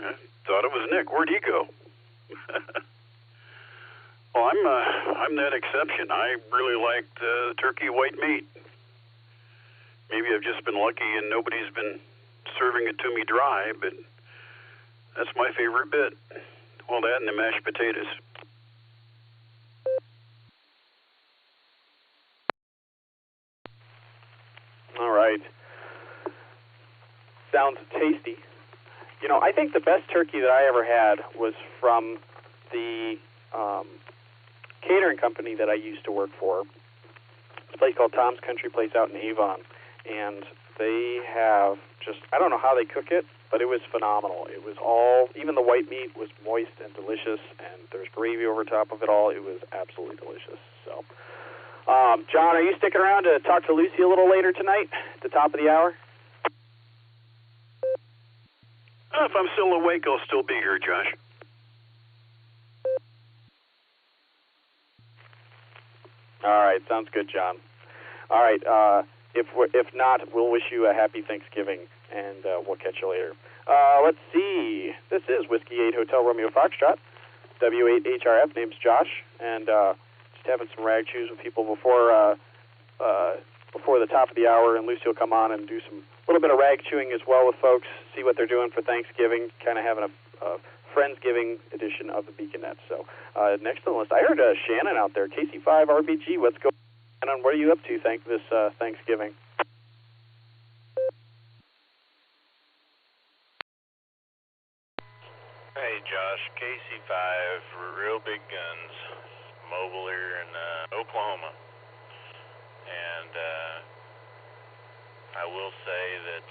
I thought it was Nick. Where'd he go? Well, I'm that exception. I really liked turkey white meat. Maybe I've just been lucky and nobody's been serving it to me dry, but that's my favorite bit. Well, that and the mashed potatoes. All right. Sounds tasty. You know, I think the best turkey that I ever had was from the catering company that I used to work for. It's a place called Tom's Country Place out in Avon. And they have just, I don't know how they cook it, but it was phenomenal. It was all, even the white meat was moist and delicious, and there's gravy over top of it all. It was absolutely delicious. So, John, are you sticking around to talk to Lucy a little later tonight at the top of the hour? If I'm still awake, I'll still be here, Josh. All right, sounds good, John. All right, if not, we'll wish you a happy Thanksgiving, and we'll catch you later. Let's see. This is Whiskey 8 Hotel Romeo Foxtrot, W8HRF. Name's Josh, and just having some rag chews with people before the top of the hour, and Lucy will come on and do some little bit of rag chewing as well with folks, see what they're doing for Thanksgiving, kind of having a Friendsgiving edition of the Beaconette. So next on the list, I heard Shannon out there, KC5 RBG. What's going on? What are you up to this Thanksgiving? Hey Josh, KC5, Real Big Guns, mobile here in Oklahoma. And I will say that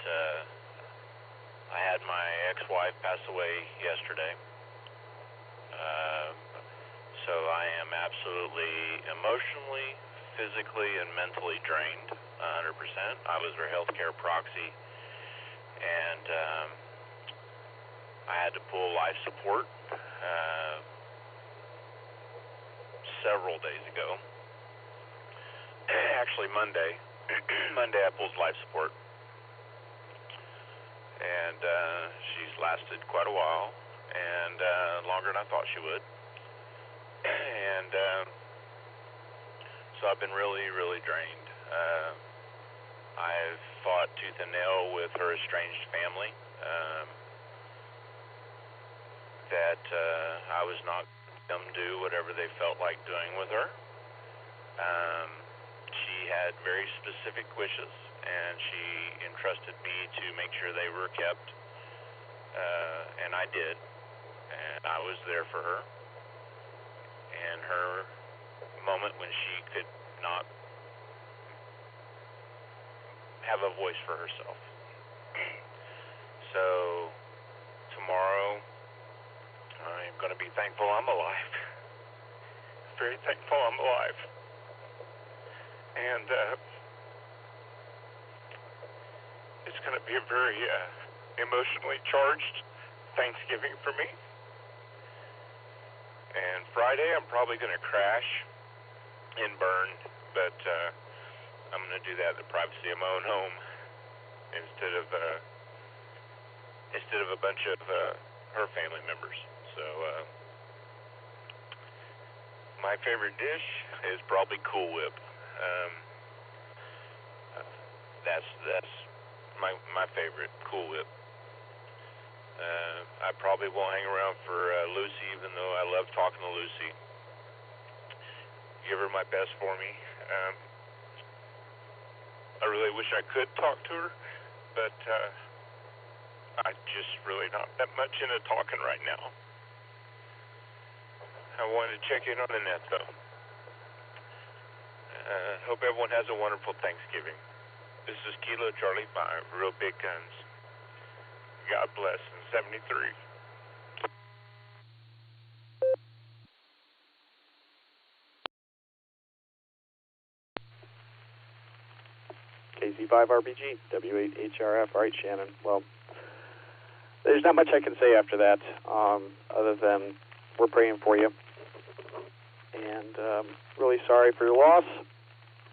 I had my ex-wife pass away yesterday. So I am absolutely emotionally, physically, and mentally drained 100%. I was her healthcare proxy, and I had to pull life support several days ago. Actually, Monday I pulled life support, and she's lasted quite a while, and longer than I thought she would. And so I've been really, really drained. I've fought tooth and nail with her estranged family. That I was not going to do whatever they felt like doing with her. She had very specific wishes, and she entrusted me to make sure they were kept, and I did, and I was there for her, and her moment when she could not have a voice for herself. So tomorrow, I'm going to be thankful I'm alive. Very thankful I'm alive. And it's going to be a very emotionally charged Thanksgiving for me. And Friday, I'm probably going to crash and burn, but I'm going to do that in the privacy of my own home instead of a bunch of her family members. So my favorite dish is probably Cool Whip. That's my favorite, Cool Whip. I probably won't hang around for Lucy, even though I love talking to Lucy. Give her my best for me. I really wish I could talk to her, but I'm just really not that much into talking right now. I wanted to check in on Annette, though. Hope everyone has a wonderful Thanksgiving. This is Kilo Charlie 5, Real Big Guns. God bless in 73. KC5 RBG, W8HRF. All right, Shannon. Well, there's not much I can say after that, other than we're praying for you. And really sorry for your loss.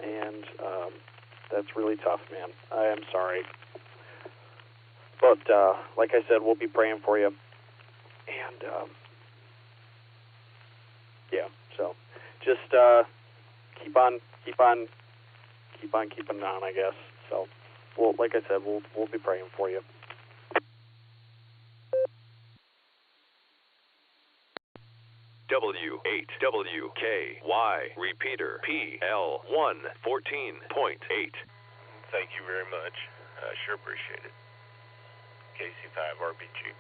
And that's really tough, man. I am sorry. But like I said, we'll be praying for you. And yeah, so just keep on keeping on, I guess. So, well, like I said, we'll be praying for you. W8WKY repeater PL1 14.8. Thank you very much. I sure appreciate it. KC5 RBG.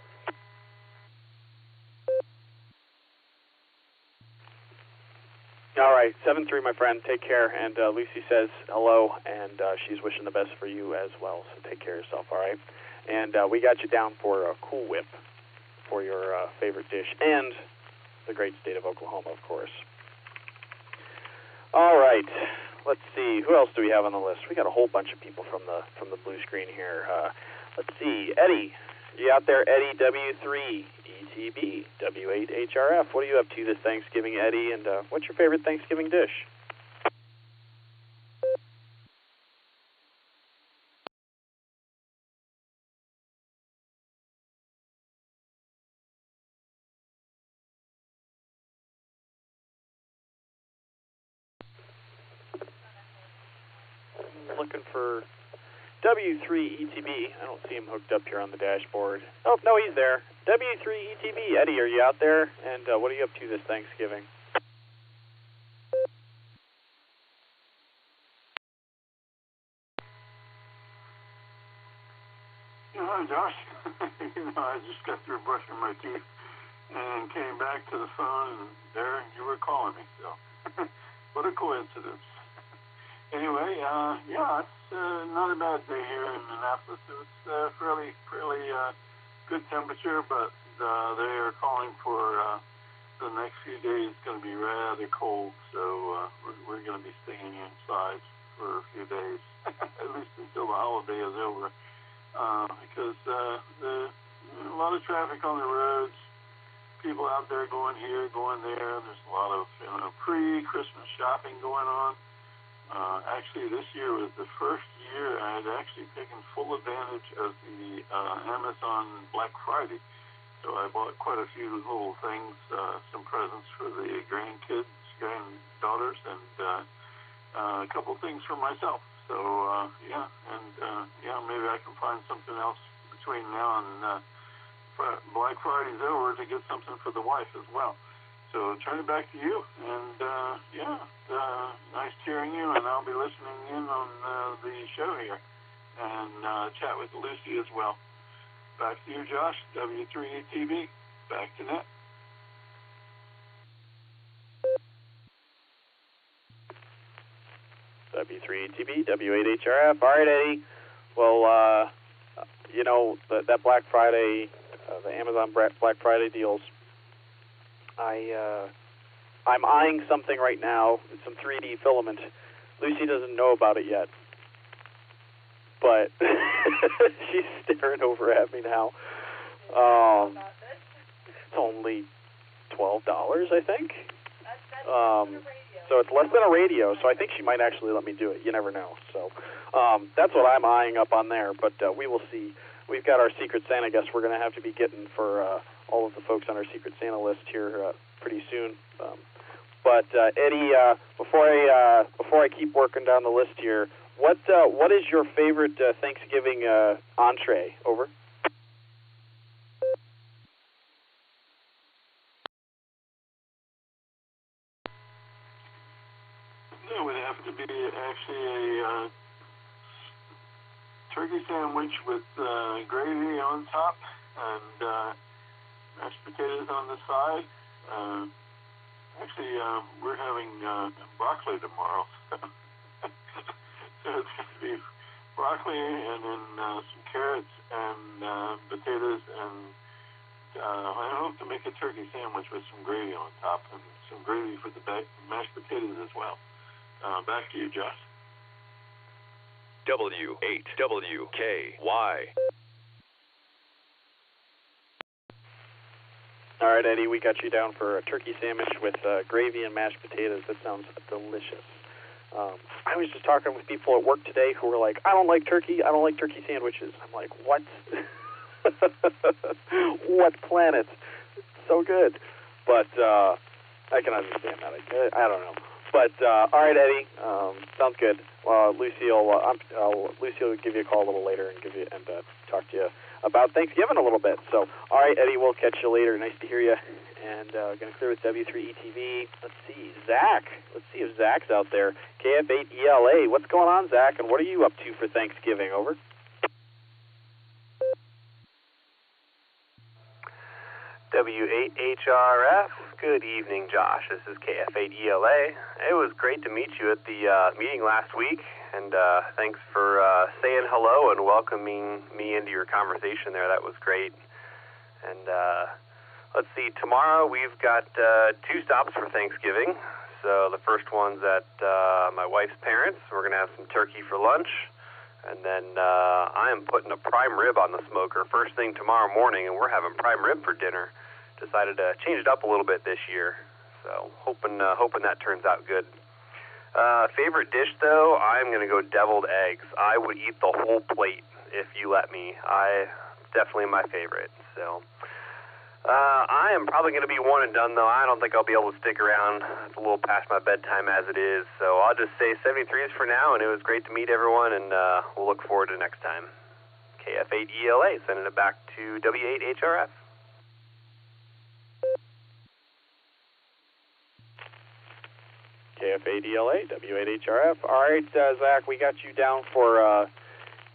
All right, 7-3, my friend. Take care. And Lucy says hello, and she's wishing the best for you as well. So take care of yourself, all right? And we got you down for a Cool Whip for your favorite dish and the great state of Oklahoma, of course. All right, let's see. Who else do we have on the list? We got a whole bunch of people from the blue screen here. Let's see. Eddie, you out there? Eddie W3 ETB W8 HRF. What are you up to this Thanksgiving, Eddie? And what's your favorite Thanksgiving dish? I'm looking for W3 ETB. I don't see him hooked up here on the dashboard. Oh, no, he's there. W3 ETB. Eddie, are you out there? And what are you up to this Thanksgiving? Hi, Josh. I just got through brushing my teeth and came back to the phone, and there you were calling me. So, what a coincidence. Anyway, yeah, it's not a bad day here in Annapolis. It's fairly good temperature, but they are calling for the next few days going to be rather cold, so we're going to be staying inside for a few days, at least until the holiday is over, because a lot of traffic on the roads, people out there going here, going there. There's a lot of pre-Christmas shopping going on. Actually, this year was the first year I had actually taken full advantage of the Amazon Black Friday. So I bought quite a few little things, some presents for the granddaughters, and a couple things for myself. So, yeah, maybe I can find something else between now and Black Friday's over to get something for the wife as well. So turn it back to you, and nice hearing you, and I'll be listening in on the show here, and chat with Lucy as well. Back to you, Josh, W3ATV, back to net. W3ATV, W8HRF. All right, Eddie. Well, you know, that Black Friday, the Amazon Black Friday deals, I'm eyeing something right now. It's some 3D filament. Lucy doesn't know about it yet, but she's staring over at me now. It's only $12, I think. So it's less than a radio, so I think she might actually let me do it. You never know. So that's what I'm eyeing up on there, but we will see. We've got our Secret Santa guest we're going to have to be getting for all of the folks on our Secret Santa list here pretty soon. But Eddie, before I keep working down the list here, what is your favorite Thanksgiving entree? Over. It would have to be actually a turkey sandwich with gravy on top and mashed potatoes on the side. Actually, we're having broccoli tomorrow, so it's going to be broccoli and then some carrots and potatoes, and I hope to make a turkey sandwich with some gravy on top and some gravy for the mashed potatoes as well. Back to you, Josh. W8WKY. All right, Eddie, we got you down for a turkey sandwich with gravy and mashed potatoes. That sounds delicious. I was just talking with people at work today who were like, I don't like turkey sandwiches. I'm like, what? What planet so good. But I can understand that. I don't know. But all right, Eddie, sounds good. Lucy will give you a call a little later and talk to you about Thanksgiving a little bit. So, all right, Eddie, we'll catch you later. Nice to hear you. And going to clear with W3ETV. Let's see, Zach. Let's see if Zach's out there. KF8ELA. What's going on, Zach? And what are you up to for Thanksgiving? Over. W8HRF. Good evening, Josh. This is KF8ELA. It was great to meet you at the meeting last week, and thanks for saying hello and welcoming me into your conversation there. That was great. And let's see, tomorrow we've got 2 stops for Thanksgiving. So the first one's at my wife's parents. We're going to have some turkey for lunch. And then I am putting a prime rib on the smoker first thing tomorrow morning, and we're having prime rib for dinner. Decided to change it up a little bit this year, so hoping that turns out good. Favorite dish, though, I'm going to go deviled eggs. I would eat the whole plate if you let me. Definitely my favorite. So I am probably going to be one and done, though. I don't think I'll be able to stick around. It's a little past my bedtime as it is, so I'll just say 73s for now, and it was great to meet everyone, and we'll look forward to next time. KF8ELA, sending it back to W8HRF. KF8ELA, W8HRF. All right, Zach, we got you down for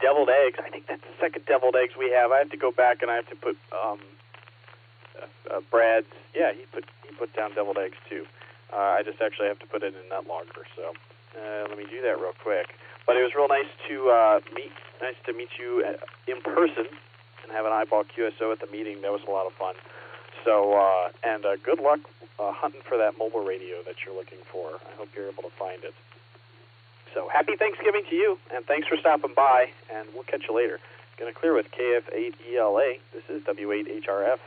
deviled eggs. I think that's the second deviled eggs we have. I have to go back and I have to put Brad's. Yeah, he put down deviled eggs too. I just actually have to put it in that logger. So let me do that real quick. But it was real nice to meet you in person and have an eyeball QSO at the meeting. That was a lot of fun. So and good luck hunting for that mobile radio that you're looking for. I hope you're able to find it. So happy Thanksgiving to you, and thanks for stopping by, and we'll catch you later. Going to clear with KF8ELA. This is W8HRF.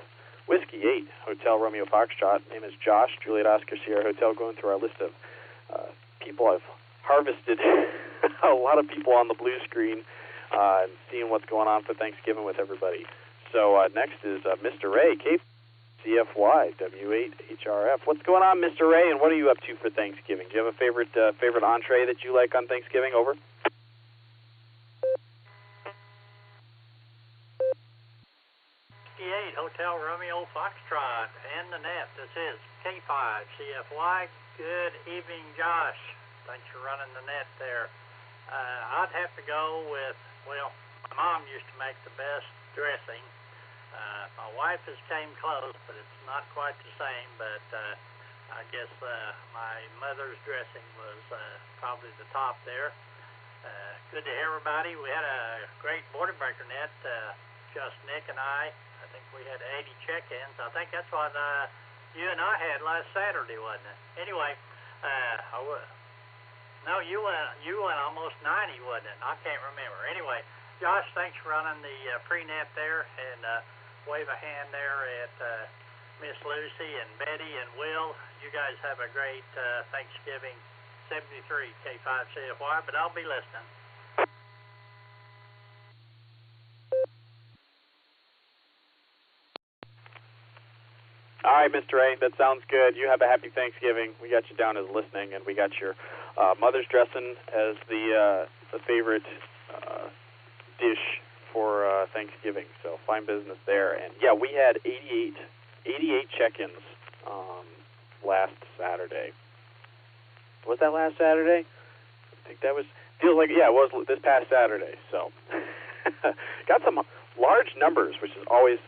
Whiskey 8, Hotel Romeo Foxtrot. Name is Josh, Juliet Oscar Sierra Hotel, going through our list of people I've harvested. A lot of people on the blue screen and seeing what's going on for Thanksgiving with everybody. So next is Mr. Ray, CFY, W8HRF. What's going on, Mr. Ray, and what are you up to for Thanksgiving? Do you have a favorite entree that you like on Thanksgiving? Over. Hotel Romeo Foxtrot and the net. This is K5 CFY. Good evening, Josh. Thanks for running the net there. I'd have to go with, well, my mom used to make the best dressing. My wife has came close, but it's not quite the same. But I guess my mother's dressing was probably the top there. Good to hear everybody. We had a great border breaker net, just Nick and I. I think we had 80 check-ins. I think that's what you and I had last Saturday, wasn't it? Anyway, no, you went almost 90, wasn't it? I can't remember. Anyway, Josh, thanks for running the pre-net there, and wave a hand there at Miss Lucy and Betty and Will. You guys have a great Thanksgiving. 73 K5 CFY, but I'll be listening. All right, Mr. A, that sounds good. You have a happy Thanksgiving. We got you down as listening, and we got your mother's dressing as the favorite dish for Thanksgiving. So fine business there. And yeah, we had 88 check-ins last Saturday. Was that last Saturday? I think that was. Feels like, yeah, it was this past Saturday. So got some large numbers, which is always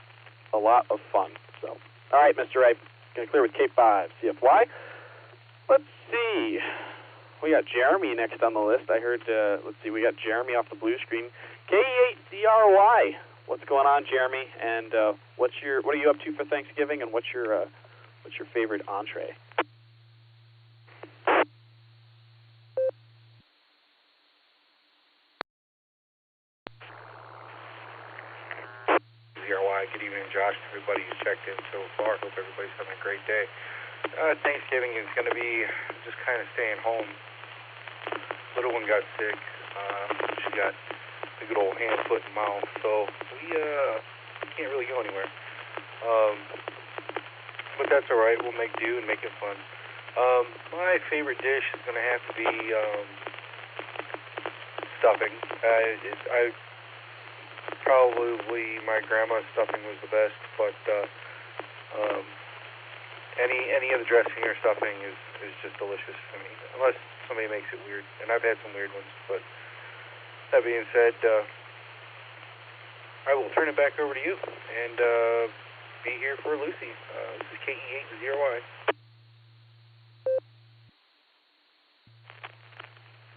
a lot of fun. So. All right, Mr. A, going to clear with K5 CFY. Let's see. We got Jeremy next on the list. I heard, let's see, we got Jeremy off the blue screen. K8DRY. What's going on, Jeremy? And what are you up to for Thanksgiving, and what's your favorite entree? Good evening, Josh. Everybody who's checked in so far. Hope everybody's having a great day. Thanksgiving is going to be just kind of staying home. Little one got sick. She got a good old hand, foot, and mouth. So we can't really go anywhere. but that's all right. We'll make do and make it fun. My favorite dish is going to have to be stuffing. Probably my grandma's stuffing was the best, but any of the dressing or stuffing is just delicious for me, unless somebody makes it weird. And I've had some weird ones, but that being said, I will turn it back over to you and be here for Lucy. This is KE80Y.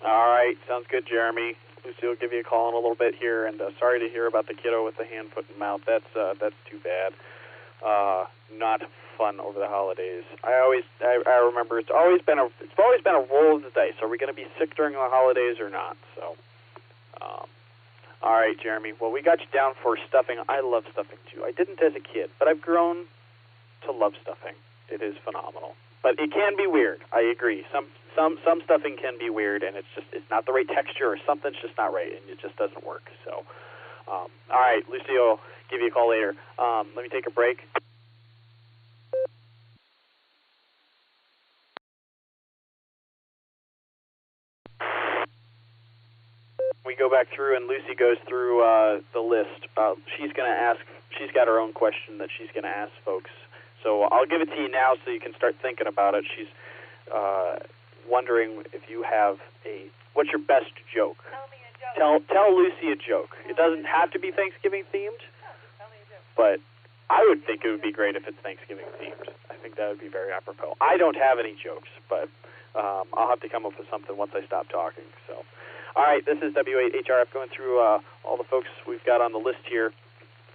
All right, sounds good, Jeremy. Lucy will give you a call in a little bit here, and sorry to hear about the kiddo with the hand, foot, and mouth. That's too bad. Not fun over the holidays. I remember it's always been a roll of the dice. Are we going to be sick during the holidays or not? So, all right, Jeremy. Well, we got you down for stuffing. I love stuffing too. I didn't as a kid, but I've grown to love stuffing. It is phenomenal, but it can be weird. I agree. Some stuffing can be weird, and it's not the right texture, or something's just not right, and it just doesn't work. So, all right, Lucy will give you a call later. Let me take a break. We go back through, and Lucy goes through the list. She's got her own question that she's going to ask folks. So I'll give it to you now so you can start thinking about it. She's wondering if you have what's your best joke? Tell me a joke. Tell Lucy a joke. It doesn't have to be Thanksgiving themed, Tell me a joke. but I would think it would be great if it's Thanksgiving themed. I think that would be very apropos. I don't have any jokes, but I'll have to come up with something once I stop talking. So, all right, this is W8HRF going through all the folks we've got on the list here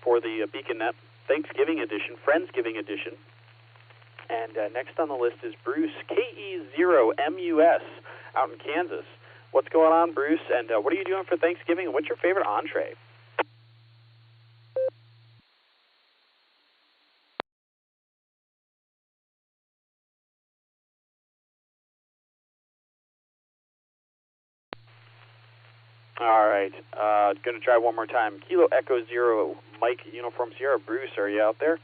for the BeaconNet Thanksgiving edition, Friendsgiving edition. And next on the list is Bruce, KE0MUS, out in Kansas. What's going on, Bruce? And what are you doing for Thanksgiving? And what's your favorite entree? All right. Going to try one more time. Kilo Echo Zero, Mike Uniform Sierra. Bruce, are you out there?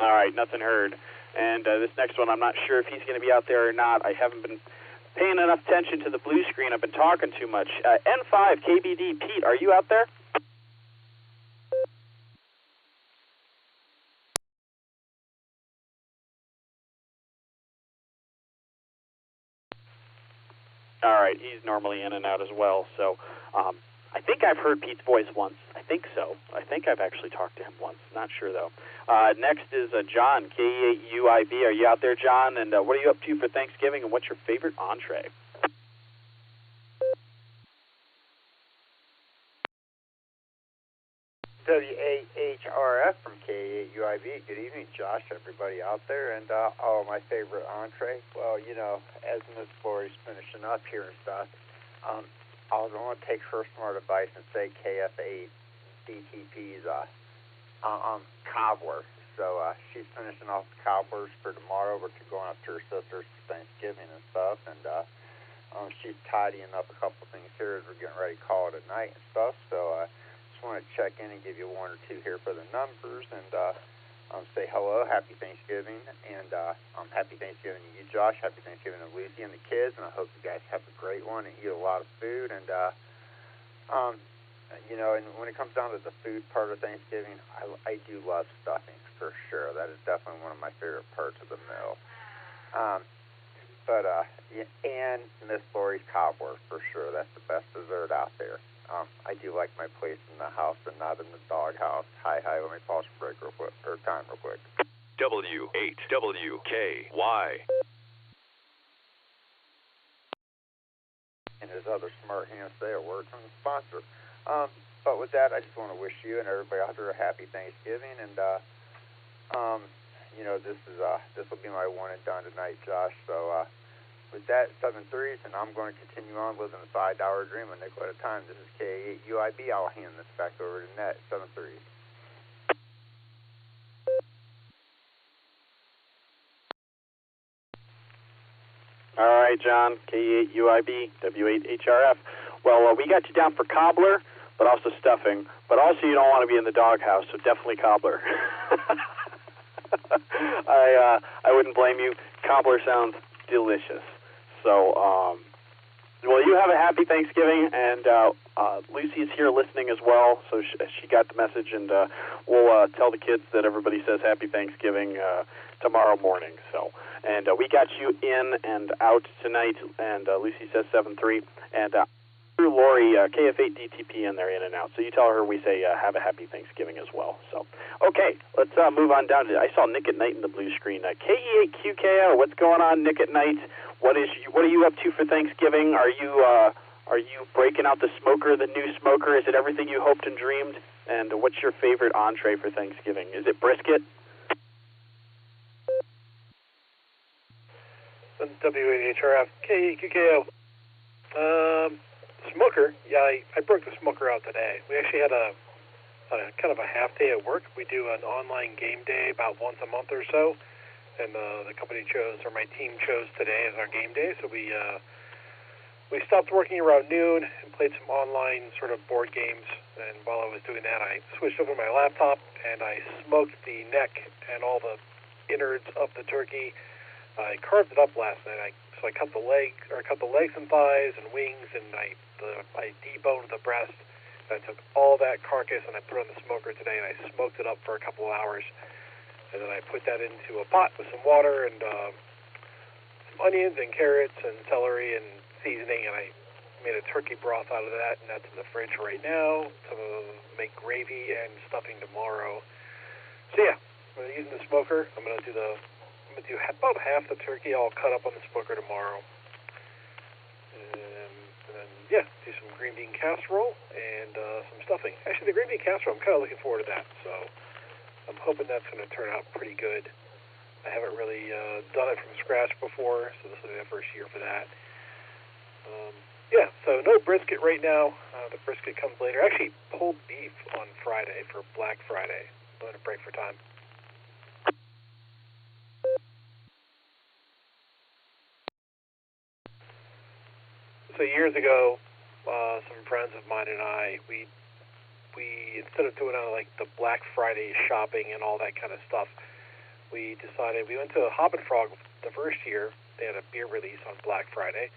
All right, nothing heard. And this next one, I'm not sure if he's going to be out there or not. I haven't been paying enough attention to the blue screen. I've been talking too much. N5, KBD, Pete, are you out there? All right, he's normally in and out as well. So I think I've heard Pete's voice once. I think so. I think I've actually talked to him once. Not sure, though. Next is John, KE8UIB. Are you out there, John? And what are you up to for Thanksgiving, and what's your favorite entree? W8HRF from KE8UIB. Good evening, Josh, everybody out there. And, my favorite entree. Well, as Miss Lori's finishing up here and stuff, I was going to take her smart advice and say KF8 DTP's cobbler. So she's finishing off the cobblers for tomorrow. We're going up to her sister's for Thanksgiving and stuff. And she's tidying up a couple things here as we're getting ready to call it at night and stuff. So just want to check in and give you one or two here for the numbers and say hello, happy Thanksgiving, and happy Thanksgiving to you, Josh. Happy Thanksgiving to Lucy and the kids, and I hope you guys have a great one and eat a lot of food. And and when it comes down to the food part of Thanksgiving, I do love stuffing for sure. That is definitely one of my favorite parts of the meal. And Miss Lori's cobbler for sure. That's the best dessert out there. I do like my place in the house and not in the dog house. Hi, let me pause for break real quick, or time real quick. W8WKY. And his other smart hands say a word from the sponsor. But with that, I just want to wish you and everybody out there a happy Thanksgiving. And this will be my one and done tonight, Josh. So with that, 7-3s, and I'm going to continue on living a $5 dream a nickel at a time. This is KE8UIB. I'll hand this back over to Net. 7-3s. All right, right, John. K8UIB, W8HRF. Well, we got you down for cobbler, but also stuffing. But also you don't want to be in the doghouse, so definitely cobbler. I wouldn't blame you. Cobbler sounds delicious. So, well, you have a happy Thanksgiving, and Lucy's here listening as well, so she got the message, and we'll tell the kids that everybody says happy Thanksgiving tomorrow morning. So, and we got you in and out tonight, and Lucy says 7-3, and Lori, KF8DTP, and they're in and out. So you tell her we say have a happy Thanksgiving as well. So, okay, let's move on down to, I saw Nick at Night in the blue screen. KE8QKO, what's going on, Nick at Night? What are you up to for Thanksgiving? Are you breaking out the smoker, the new smoker? Is it everything you hoped and dreamed? And what's your favorite entree for Thanksgiving? Is it brisket? W8HRF, KEQKO. Smoker, yeah, I broke the smoker out today. We actually had a kind of a half day at work. We do an online game day about once a month or so, and the company chose, or my team chose today as our game day. So we stopped working around noon and played some online sort of board games. And while I was doing that, I switched over my laptop and I smoked the neck and all the innards of the turkey. I carved it up last night. So I cut the legs and thighs and wings, and I deboned the breast. I took all that carcass and I put it on the smoker today, and I smoked it up for a couple of hours. And then I put that into a pot with some water and some onions and carrots and celery and seasoning, and I made a turkey broth out of that, and that's in the fridge right now to make gravy and stuffing tomorrow. So yeah, I'm using the smoker. I'm gonna do about half the turkey. I'll cut up on the smoker tomorrow, and then yeah, do some green bean casserole and some stuffing. Actually, the green bean casserole, I'm kind of looking forward to that. So I'm hoping that's going to turn out pretty good. I haven't really done it from scratch before, so this will be the first year for that. Yeah, so no brisket right now. The brisket comes later. Actually, pulled beef on Friday for Black Friday. I'm going to break for time. So years ago, some friends of mine and I, we instead of doing like the Black Friday shopping and all that kind of stuff, we decided we went to Hop and Frog the first year. They had a beer release on Black Friday,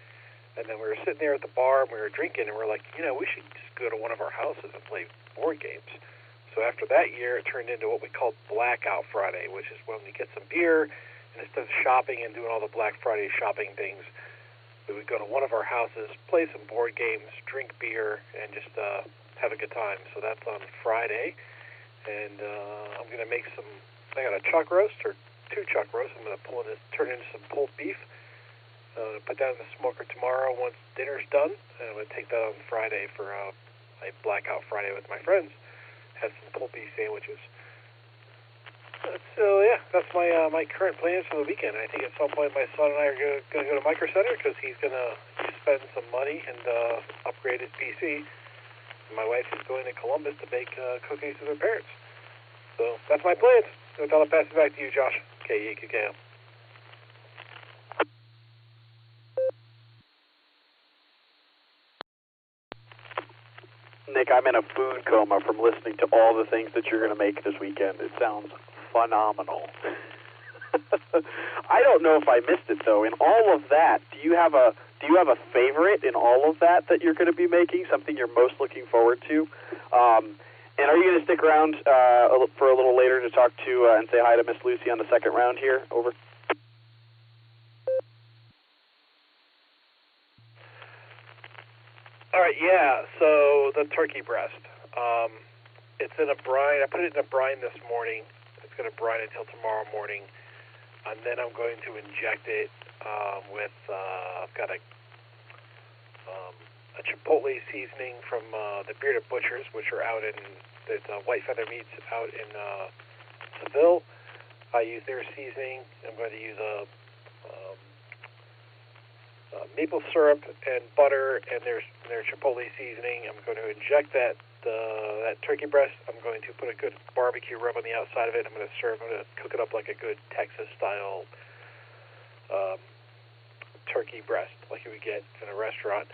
and then we were sitting there at the bar and we were drinking, and we're like, we should just go to one of our houses and play board games. So after that year, it turned into what we called Blackout Friday, which is when we get some beer, and instead of shopping and doing all the Black Friday shopping things, we would go to one of our houses, play some board games, drink beer, and just have a good time. So that's on Friday, and I'm going to make I got a chuck roast, or 2 chuck roasts. I'm going to turn into some pulled beef, put that in the smoker tomorrow once dinner's done, and I'm going to take that on Friday for a Blackout Friday with my friends, have some pulled beef sandwiches. So yeah, that's my current plans for the weekend. I think at some point my son and I are going to go to Micro Center because he's going to spend some money and upgrade his PC. And my wife is going to Columbus to bake cookies with her parents. So that's my plans. So I'll pass it back to you, Josh. KEQKO. Nick, I'm in a food coma from listening to all the things that you're going to make this weekend. It sounds phenomenal. I don't know if I missed it though. In all of that, do you have a favorite in all of that you're going to be making? Something you're most looking forward to? And are you going to stick around for a little later to talk to and say hi to Miss Lucy on the second round here? Over. All right, yeah. So the turkey breast. It's in a brine. I put it in a brine this morning. It's going to brine until tomorrow morning, and then I'm going to inject it with. I've got a chipotle seasoning from the Bearded Butchers, which are out in White Feather Meats out in Seville. I use their seasoning. I'm going to use a maple syrup and butter and their chipotle seasoning. I'm going to inject that turkey breast. I'm going to put a good barbecue rub on the outside of it. I'm going to cook it up like a good Texas style turkey breast like you would get in a restaurant,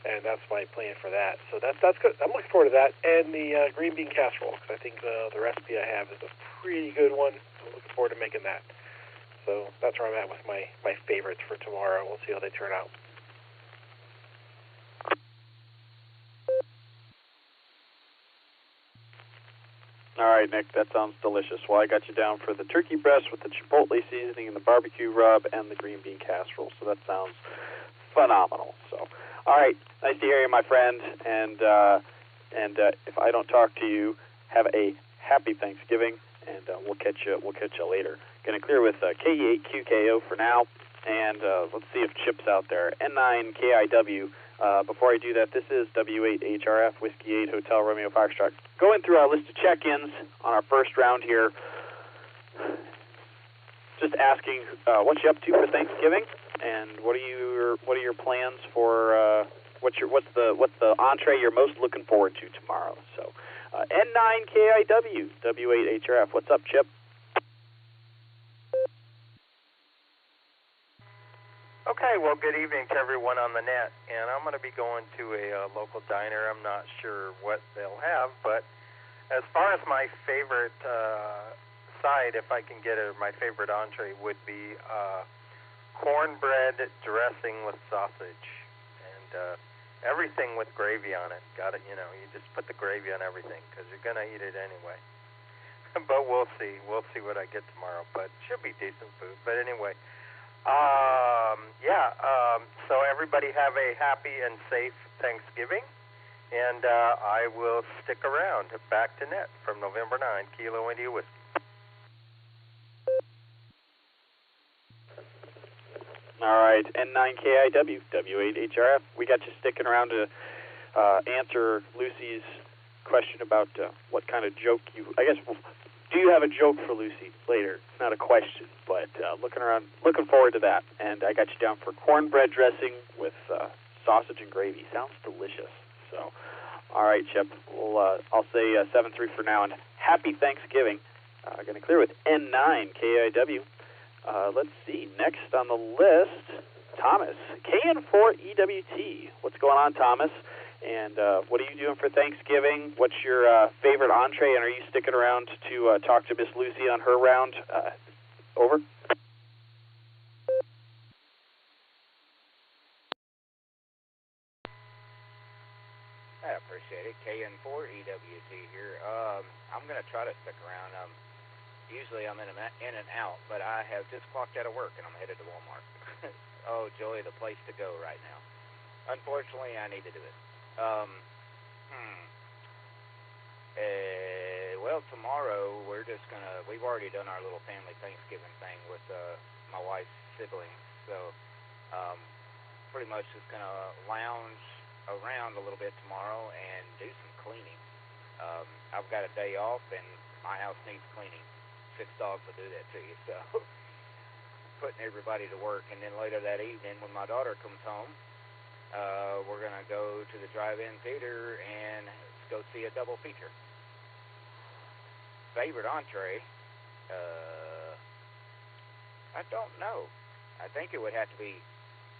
and that's my plan for that. So that's good. I'm looking forward to that, and the green bean casserole, because I think the recipe I have is a pretty good one. I'm looking forward to making that. So that's where I'm at with my favorites for tomorrow. We'll see how they turn out. All right, Nick, that sounds delicious. Well, I got you down for the turkey breast with the chipotle seasoning and the barbecue rub and the green bean casserole. So that sounds phenomenal. So, all right, nice to hear you, my friend. And if I don't talk to you, have a happy Thanksgiving, and we'll catch you later. Going to clear with KE8QKO for now, and let's see if Chip's out there. N9KIW. Before I do that, this is W8HRF, Whiskey 8, Hotel Romeo Foxtrot. Going through our list of check-ins on our first round here. Just asking what you up to for Thanksgiving, and what are your plans for what's the entree you're most looking forward to tomorrow? So N9KIW, W8HRF. What's up, Chip? Okay, well, good evening to everyone on the net, and I'm going to be going to a local diner. I'm not sure what they'll have, but as far as my favorite side, if I can get it, my favorite entree would be cornbread dressing with sausage, and everything with gravy on it. Got it, you just put the gravy on everything, because you're going to eat it anyway. But we'll see what I get tomorrow, but it should be decent food. But anyway, so everybody have a happy and safe Thanksgiving, and I will stick around. Back to net from November 9, Kilo India Whiskey. All right, N9KIW, W8HRF. We got you sticking around to answer Lucy's question about what kind of joke do you have a joke for Lucy later? It's not a question, but looking forward to that. And I got you down for cornbread dressing with sausage and gravy. Sounds delicious. So, all right, Chip. I'll say 7-3 for now, and happy Thanksgiving. Going to clear with N9KIW. Let's see. Next on the list, Thomas, KN4EWT. What's going on, Thomas? And what are you doing for Thanksgiving? What's your favorite entree? And are you sticking around to talk to Miss Lucy on her round? Over. I appreciate it. KN4EWT here. I'm going to try to stick around. Usually I'm in and out, but I have just clocked out of work, and I'm headed to Walmart. Oh, joy, the place to go right now. Unfortunately, I need to do it. Well, tomorrow we've already done our little family Thanksgiving thing with my wife's siblings, so pretty much just going to lounge around a little bit tomorrow and do some cleaning. I've got a day off, and my house needs cleaning. 6 dogs will do that to you, so putting everybody to work. And then later that evening, when my daughter comes home, we're going to go to the drive-in theater and go see a double feature. Favorite entree? I don't know. I think it would have to be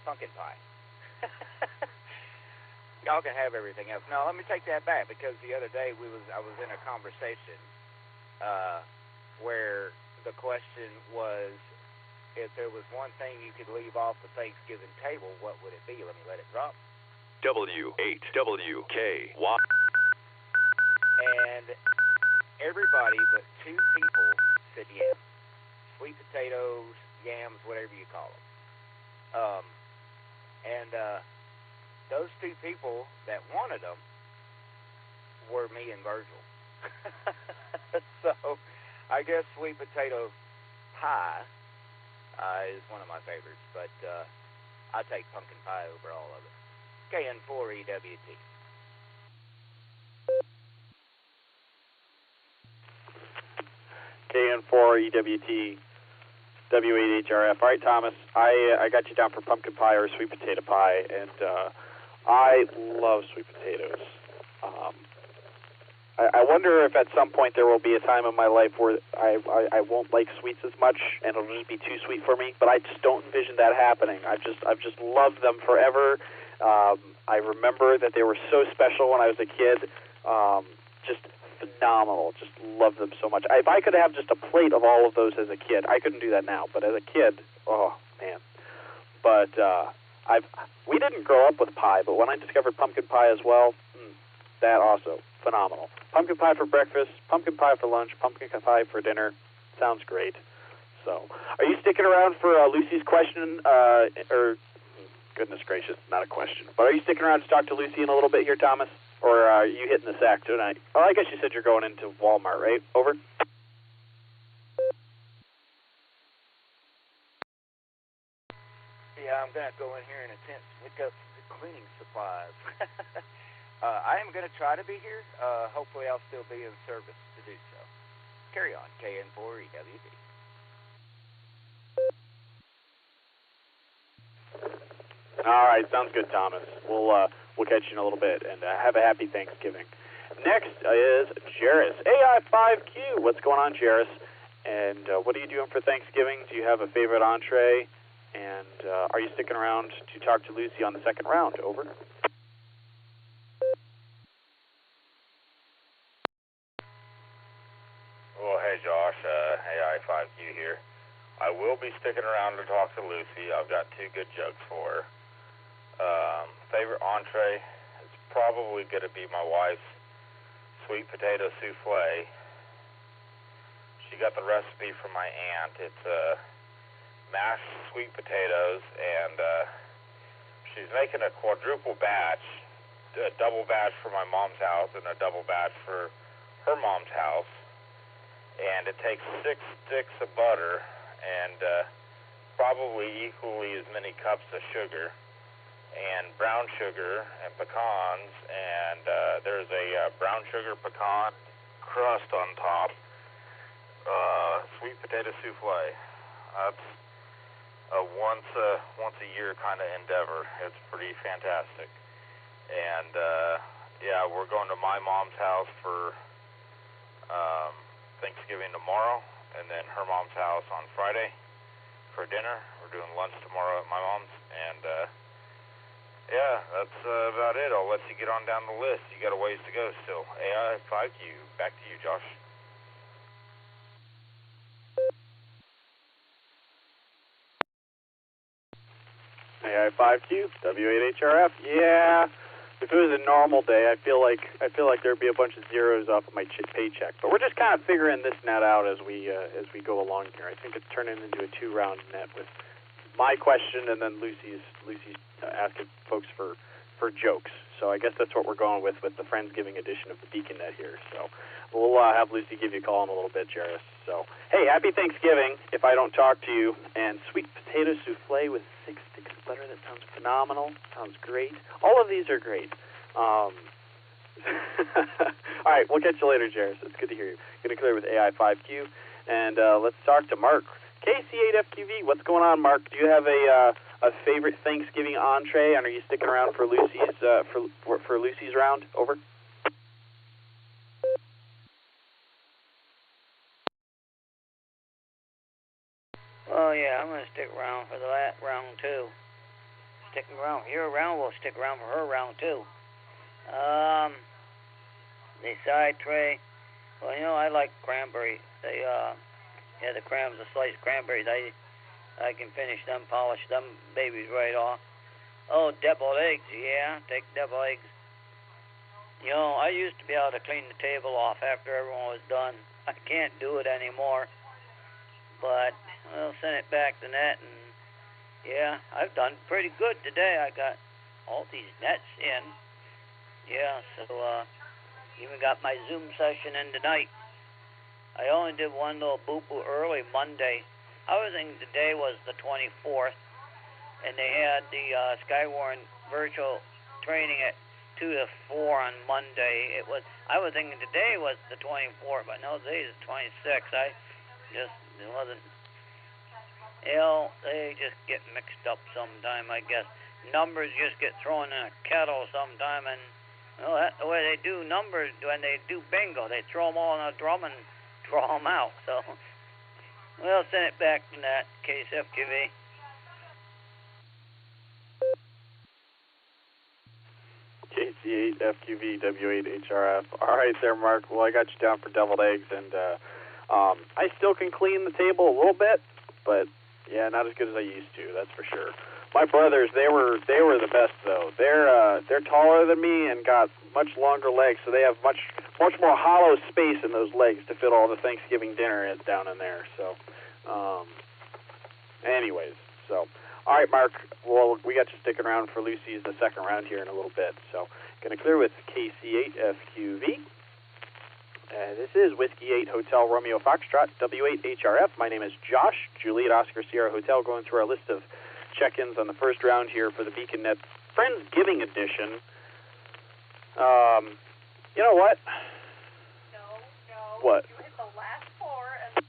pumpkin pie. Y'all can have everything else. No, let me take that back, because the other day I was in a conversation where the question was, if there was one thing you could leave off the Thanksgiving table, what would it be? Let me let it drop. W8WKY. And everybody but 2 people said yams. Sweet potatoes, yams, whatever you call them. Those 2 people that wanted them were me and Virgil. So I guess sweet potato pie is one of my favorites, but I take pumpkin pie over all of it. KN4EWT. KN4EWT, W8HRF. All right, Thomas, I got you down for pumpkin pie or sweet potato pie, and I love sweet potatoes. I wonder if at some point there will be a time in my life where I won't like sweets as much, and it'll just be too sweet for me. But I just don't envision that happening. I've just loved them forever. I remember that they were so special when I was a kid. Just phenomenal. Just loved them so much. If I could have just a plate of all of those as a kid, I couldn't do that now. But as a kid, oh man. But we didn't grow up with pie, but when I discovered pumpkin pie as well, that also phenomenal. Pumpkin pie for breakfast, pumpkin pie for lunch, pumpkin pie for dinner. Sounds great. So, are you sticking around for Lucy's question? Or goodness gracious, not a question. But are you sticking around to talk to Lucy in a little bit here, Thomas? Or are you hitting the sack tonight? Oh, I guess you said you're going into Walmart, right? Over. Yeah, I'm going to go in here and attempt to pick up the cleaning supplies. I am going to try to be here. Hopefully I'll still be in service to do so. Carry on, KN4EWD. All right, sounds good, Thomas. We'll catch you in a little bit, and have a happy Thanksgiving. Next is Jairus, AI5Q. What's going on, Jairus? And what are you doing for Thanksgiving? Do you have a favorite entree? And are you sticking around to talk to Lucy on the second round? Over. Well, hey, Josh, AI5Q here. I will be sticking around to talk to Lucy. I've got two good jokes for her. Favorite entree is probably going to be my wife's sweet potato souffle. She got the recipe from my aunt. It's mashed sweet potatoes, and she's making a quadruple batch, a double batch for my mom's house and a double batch for her mom's house. And it takes 6 sticks of butter and probably equally as many cups of sugar and brown sugar and pecans, and there's a brown sugar pecan crust on top. Sweet potato souffle. That's a once a year kind of endeavor. It's pretty fantastic. And yeah, we're going to my mom's house for Thanksgiving tomorrow, and then her mom's house on Friday for dinner. We're doing lunch tomorrow at my mom's, and yeah, that's about it. I'll let you get on down the list. You got a ways to go still. AI5Q, back to you, Josh. AI5Q, W8HRF. Yeah. If it was a normal day, I feel like there'd be a bunch of zeros off of my paycheck. But we're just kind of figuring this net out as we go along here. I think it's turning into a 2-round net with my question and then Lucy's asking folks for jokes. So I guess that's what we're going with the Friendsgiving edition of the Beacon Net here. So we'll have Lucy give you a call in a little bit, Jairus. So hey, happy Thanksgiving if I don't talk to you. And sweet potato souffle with 6 sticks of butter. That sounds phenomenal. Sounds great. All of these are great. All right, we'll catch you later, Jairus. It's good to hear you. Going to clear with AI5Q. And let's talk to Mark. KC8FQV, what's going on, Mark? Do you have a favorite Thanksgiving entree, and are you sticking around for Lucy's for Lucy's round? Over. Well, yeah, I'm going to stick around for the last round too. Sticking around for your round, we'll stick around for her round too. The side tray. Well, you know, I like cranberry. They the sliced cranberries. I can finish them, polish them babies right off. Oh, deviled eggs, yeah, take deviled eggs. You know, I used to be able to clean the table off after everyone was done. I can't do it anymore. But I'll send it back to net, and yeah, I've done pretty good today. I got all these nets in. Yeah, so even got my Zoom session in tonight. I only did one little boo-boo early Monday. I was thinking today was the 24th, and they had the Skywarn virtual training at 2 to 4 on Monday. I was thinking today was the 24th, but no, today is the 26th. It wasn't. You know, they just get mixed up sometime, I guess. Numbers just get thrown in a kettle sometime, and Well, that's the way they do numbers when they do bingo. They throw them all on a drum and draw them out. So we'll send it back to that case FQV. KC8 FQV W8 HRF. All right there, Mark. Well, I got you down for deviled eggs, and I still can clean the table a little bit, but yeah, not as good as I used to. That's for sure. My brothers, they were the best though. They're taller than me and got much longer legs, so they have much more hollow space in those legs to fit all the Thanksgiving dinner down in there. So, anyways, so all right, Mark. Well, we got you sticking around for Lucy's the second round here in a little bit. So, gonna clear with KC8 FQV. This is Whiskey 8 Hotel Romeo Foxtrot W8 HRF. My name is Josh. Juliet Oscar Sierra Hotel. Going through our list of check-ins on the first round here for the BeaconNet Friendsgiving edition. You know what? No. What? You hit the last four and...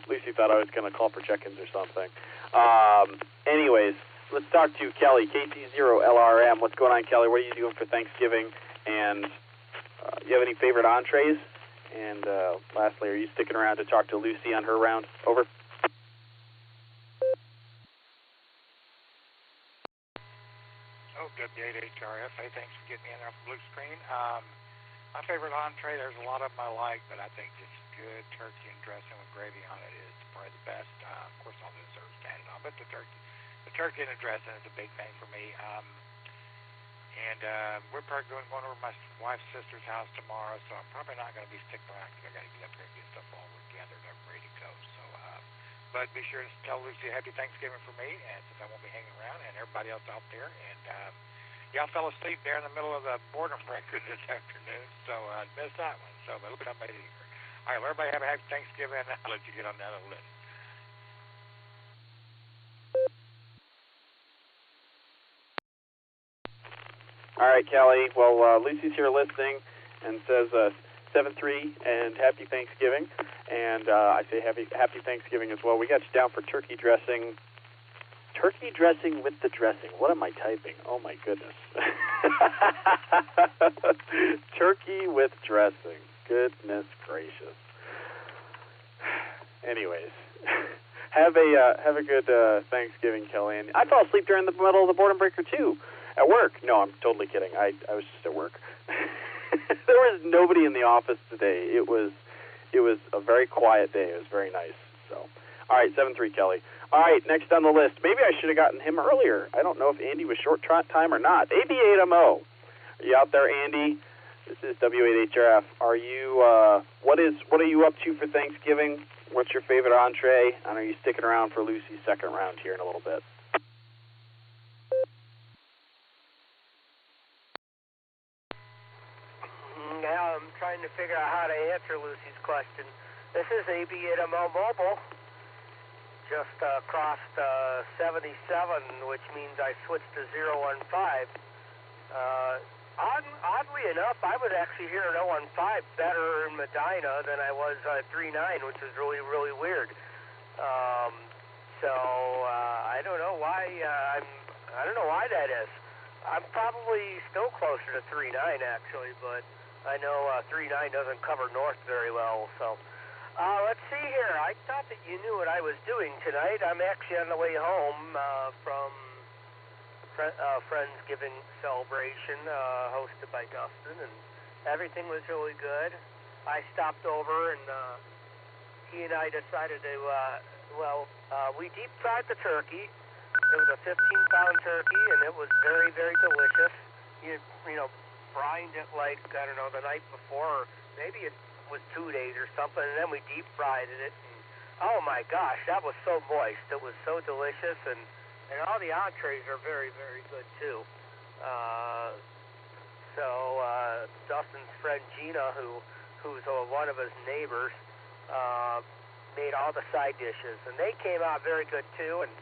Lucy thought I was going to call for check-ins or something. Anyways, let's talk to Kelly, KT0LRM. What's going on, Kelly? What are you doing for Thanksgiving? And you have any favorite entrees? And lastly, are you sticking around to talk to Lucy on her round? Over. Oh, W8HRF. Hey, thanks for getting me in there off the blue screen. My favorite entree, there's a lot of them I like, but I think just good turkey and dressing with gravy on it is probably the best. Of course, all the desserts added on, but the turkey and the dressing is a big thing for me. We're probably going over to my wife's sister's house tomorrow, so I'm probably not going to be sticking around because I got to get up here and get stuff all gathered up, ready to go. So, but be sure to tell Lucy Happy Thanksgiving for me, and since I won't be hanging around, and everybody else out there. And y'all fell asleep there in the middle of the boredom breaker this afternoon, so I missed that one. So, but look, I made it here. All right, well, everybody have a happy Thanksgiving. I'll let you get on that a little. All right, Kelly. Well, Lucy's here listening and says 7-3 and Happy Thanksgiving. And I say happy Thanksgiving as well. We got you down for turkey dressing. Turkey dressing with the dressing. What am I typing? Oh, my goodness. Turkey with dressing. Goodness gracious. Anyways, have a good Thanksgiving, Kelly. And I fell asleep during the middle of the boredom breaker, too. At work. No, I'm totally kidding. I was just at work. There was nobody in the office today. It was a very quiet day. It was very nice. So, all right, 7-3, Kelly. All right, next on the list. Maybe I should have gotten him earlier. I don't know if Andy was short time or not. AB8MO. Are you out there, Andy? This is W8HRF. Are you? What are you up to for Thanksgiving? What's your favorite entree? And are you sticking around for Lucy's second round here in a little bit? Now I'm trying to figure out how to answer Lucy's question. This is AB8MO Mobile. Just crossed 77, which means I switched to 015. Oddly enough, I was actually hearing 015 better in Medina than I was 39, which is really, really weird. I don't know why. I don't know why that is. I'm probably still closer to 39 actually, but I know 39 doesn't cover north very well. So let's see here. I thought that you knew what I was doing tonight. I'm actually on the way home from Friendsgiving celebration hosted by Dustin, and everything was really good. I stopped over and he and I decided to, we deep fried the turkey. It was a 15-pound turkey, and it was very, very delicious. You know, brined it like, I don't know, the night before, or maybe it was 2 days or something, and then we deep fried it. And, oh my gosh, that was so moist. It was so delicious, and all the entrees are very, very good too. Dustin's friend Gina, who's one of his neighbors, made all the side dishes, and they came out very good too. And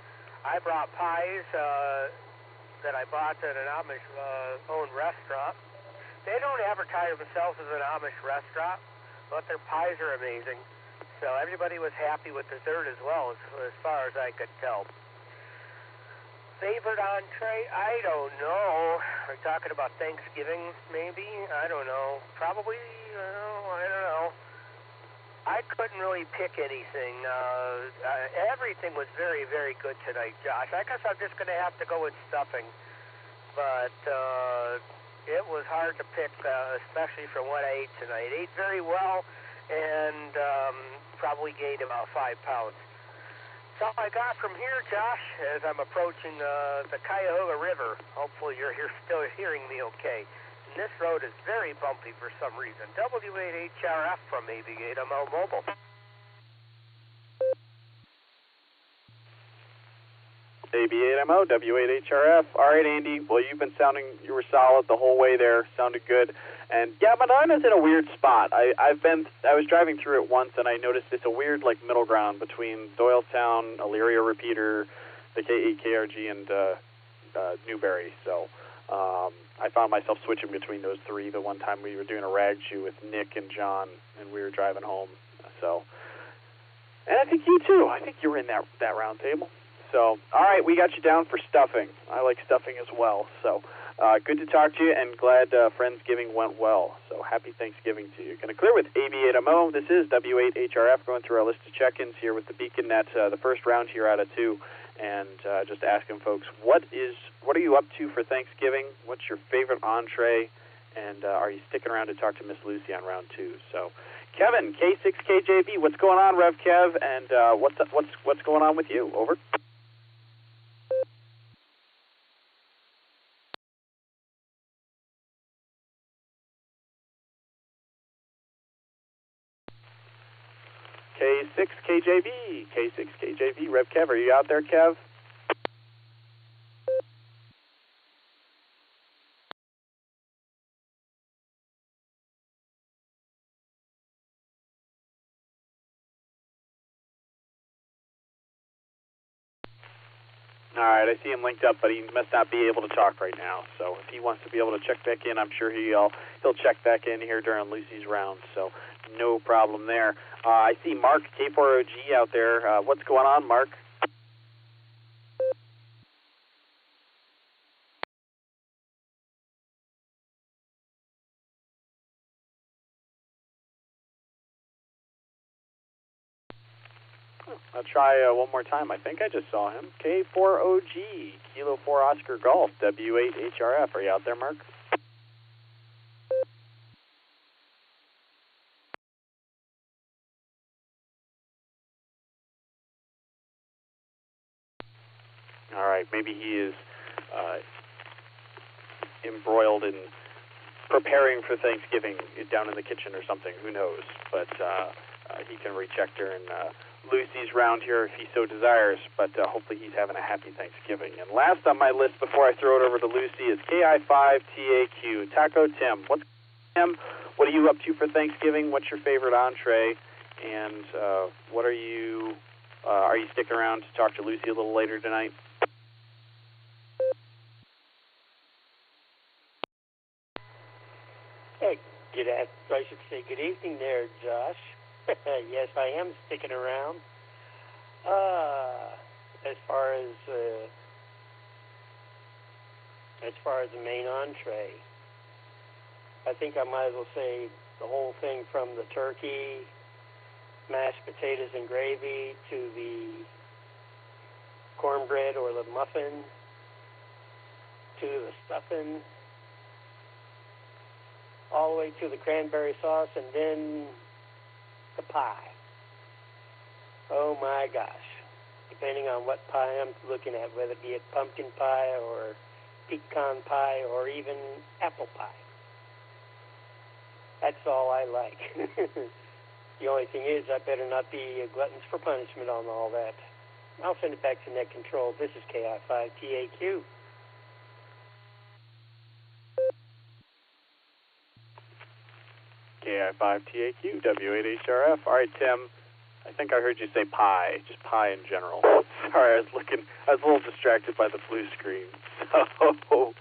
I brought pies that I bought at an Amish-owned restaurant. They don't advertise themselves as an Amish restaurant, but their pies are amazing. So everybody was happy with dessert as well, as far as I could tell. Favorite entree? I don't know. We're talking about Thanksgiving, maybe? I don't know. Probably, I don't know. I couldn't really pick anything. Everything was very, very good tonight, Josh. I guess I'm just going to have to go with stuffing. But it was hard to pick, especially from what I ate tonight. Ate very well and probably gained about 5 pounds. That's all I got from here, Josh, as I'm approaching the Cuyahoga River. Hopefully you're still hearing me okay. And this road is very bumpy for some reason. W8HRF from AB8MO Mobile. AB8MO, W8HRF. All right, Andy. Well, you were solid the whole way there. Sounded good. And yeah, Medina's in a weird spot. I was driving through it once, and I noticed it's a weird middle ground between Doylestown, Elyria Repeater, the KEKRG, and Newberry. So I found myself switching between those three. The one time we were doing a rag shoe with Nick and John, and we were driving home. So, and I think you too. I think you were in that round table. So, all right, we got you down for stuffing. I like stuffing as well. So. Good to talk to you, and glad Friendsgiving went well. So happy Thanksgiving to you. Going to clear with AB8MO. This is W8HRF going through our list of check-ins here with the Beacon at the first round here out of 2, and just asking folks, what are you up to for Thanksgiving? What's your favorite entree? And are you sticking around to talk to Miss Lucy on round 2? So, Kevin, K6KJB, what's going on, Rev Kev? And what's going on with you? Over. K6KJB, Rev Kev, are you out there, Kev? All right, I see him linked up, but he must not be able to talk right now. So if he wants to be able to check back in, I'm sure he'll check back in here during Lucy's round. So no problem there. I see Mark K4OG out there. What's going on, Mark? I'll try one more time. I think I just saw him. K4OG, Kilo 4 Oscar Golf, W8HRF. Are you out there, Mark? All right, maybe he is embroiled in preparing for Thanksgiving down in the kitchen or something. Who knows? But he can recheck during Lucy's round here if he so desires. But hopefully he's having a happy Thanksgiving. And last on my list before I throw it over to Lucy is KI5TAQ. Taco Tim. Tim, what are you up to for Thanksgiving? What's your favorite entree? And what are you sticking around to talk to Lucy a little later tonight? Hey, I should say good evening there, Josh. Yes, I am sticking around. As far as the main entree, I think I might as well say the whole thing from the turkey, mashed potatoes and gravy, to the cornbread or the muffin, to the stuffing, all the way to the cranberry sauce, and then the pie. Oh my gosh. Depending on what pie I'm looking at, whether it be a pumpkin pie or pecan pie or even apple pie. That's all I like. The only thing is I better not be gluttons for punishment on all that. I'll send it back to Net Control. This is KI5TAQ. KI5TAQ, W8HRF. All right, Tim, I think I heard you say pie, just pie in general. Sorry, I was a little distracted by the blue screen. So,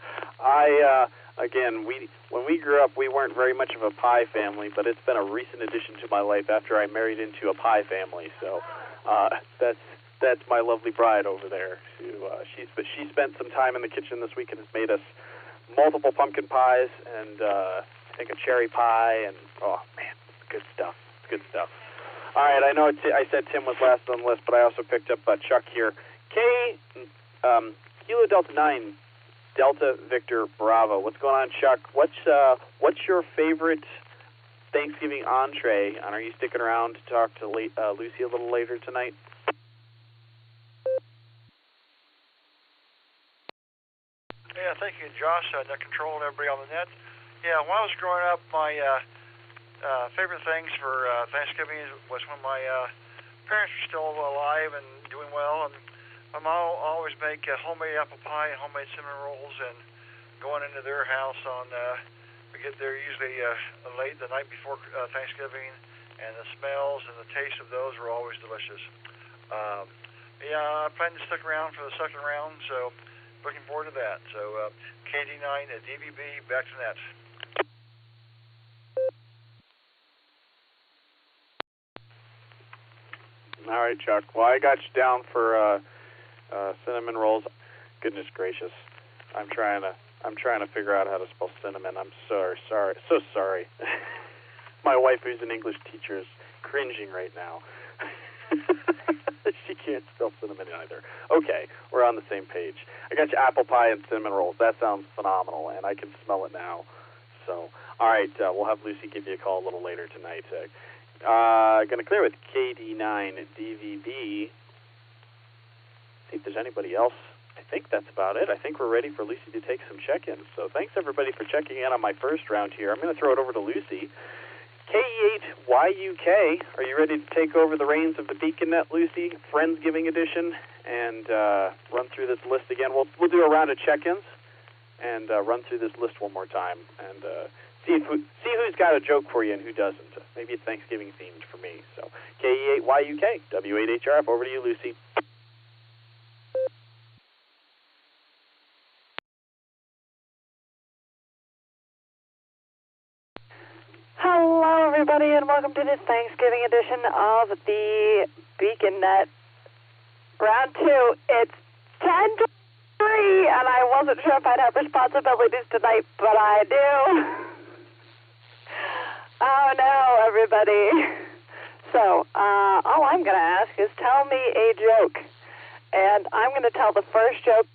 when we grew up, we weren't very much of a pie family, but it's been a recent addition to my life after I married into a pie family. So, That's my lovely bride over there. She spent some time in the kitchen this week and has made us multiple pumpkin pies and I think a cherry pie, and oh man, good stuff. Good stuff. All right, I know I said Tim was last on the list, but I also picked up Chuck here. Kilo Delta 9, Delta Victor Bravo. What's going on, Chuck? What's your favorite Thanksgiving entree? And are you sticking around to talk to Lucy a little later tonight? Yeah, thank you, Josh, net control and everybody on the net. Yeah, when I was growing up, my favorite things for Thanksgiving was when my parents were still alive and doing well, and my mom will always make homemade apple pie and homemade cinnamon rolls, and going into their house on, we get there usually late the night before Thanksgiving, and the smells and the taste of those were always delicious. Yeah, I plan to stick around for the second round, so looking forward to that. So KD9 at DVB, back to net. All right, Chuck. Well, I got you down for cinnamon rolls. Goodness gracious, I'm trying to figure out how to spell cinnamon. I'm so sorry. My wife, who's an English teacher, is cringing right now. She can't spell cinnamon either. Okay, we're on the same page. I got you apple pie and cinnamon rolls. That sounds phenomenal, and I can smell it now. So, all right, we'll have Lucy give you a call a little later tonight. Going to clear with KD9 DVB. See if there's anybody else. I think that's about it. I think we're ready for Lucy to take some check-ins. So thanks, everybody, for checking in on my first round here. I'm going to throw it over to Lucy. KE8YUK, are you ready to take over the reins of the BeaconNet, Lucy? Friendsgiving edition, and run through this list again. We'll do a round of check-ins and run through this list one more time and see who's got a joke for you and who doesn't. Maybe it's Thanksgiving themed for me. So KE8YUK, W8HRF, over to you, Lucy. Hello, everybody, and welcome to this Thanksgiving edition of the BeaconNet Round 2. It's 10 to 3, and I wasn't sure if I'd have responsibilities tonight, but I do. Oh, no, everybody. So, all I'm going to ask is tell me a joke. And I'm going to tell the first joke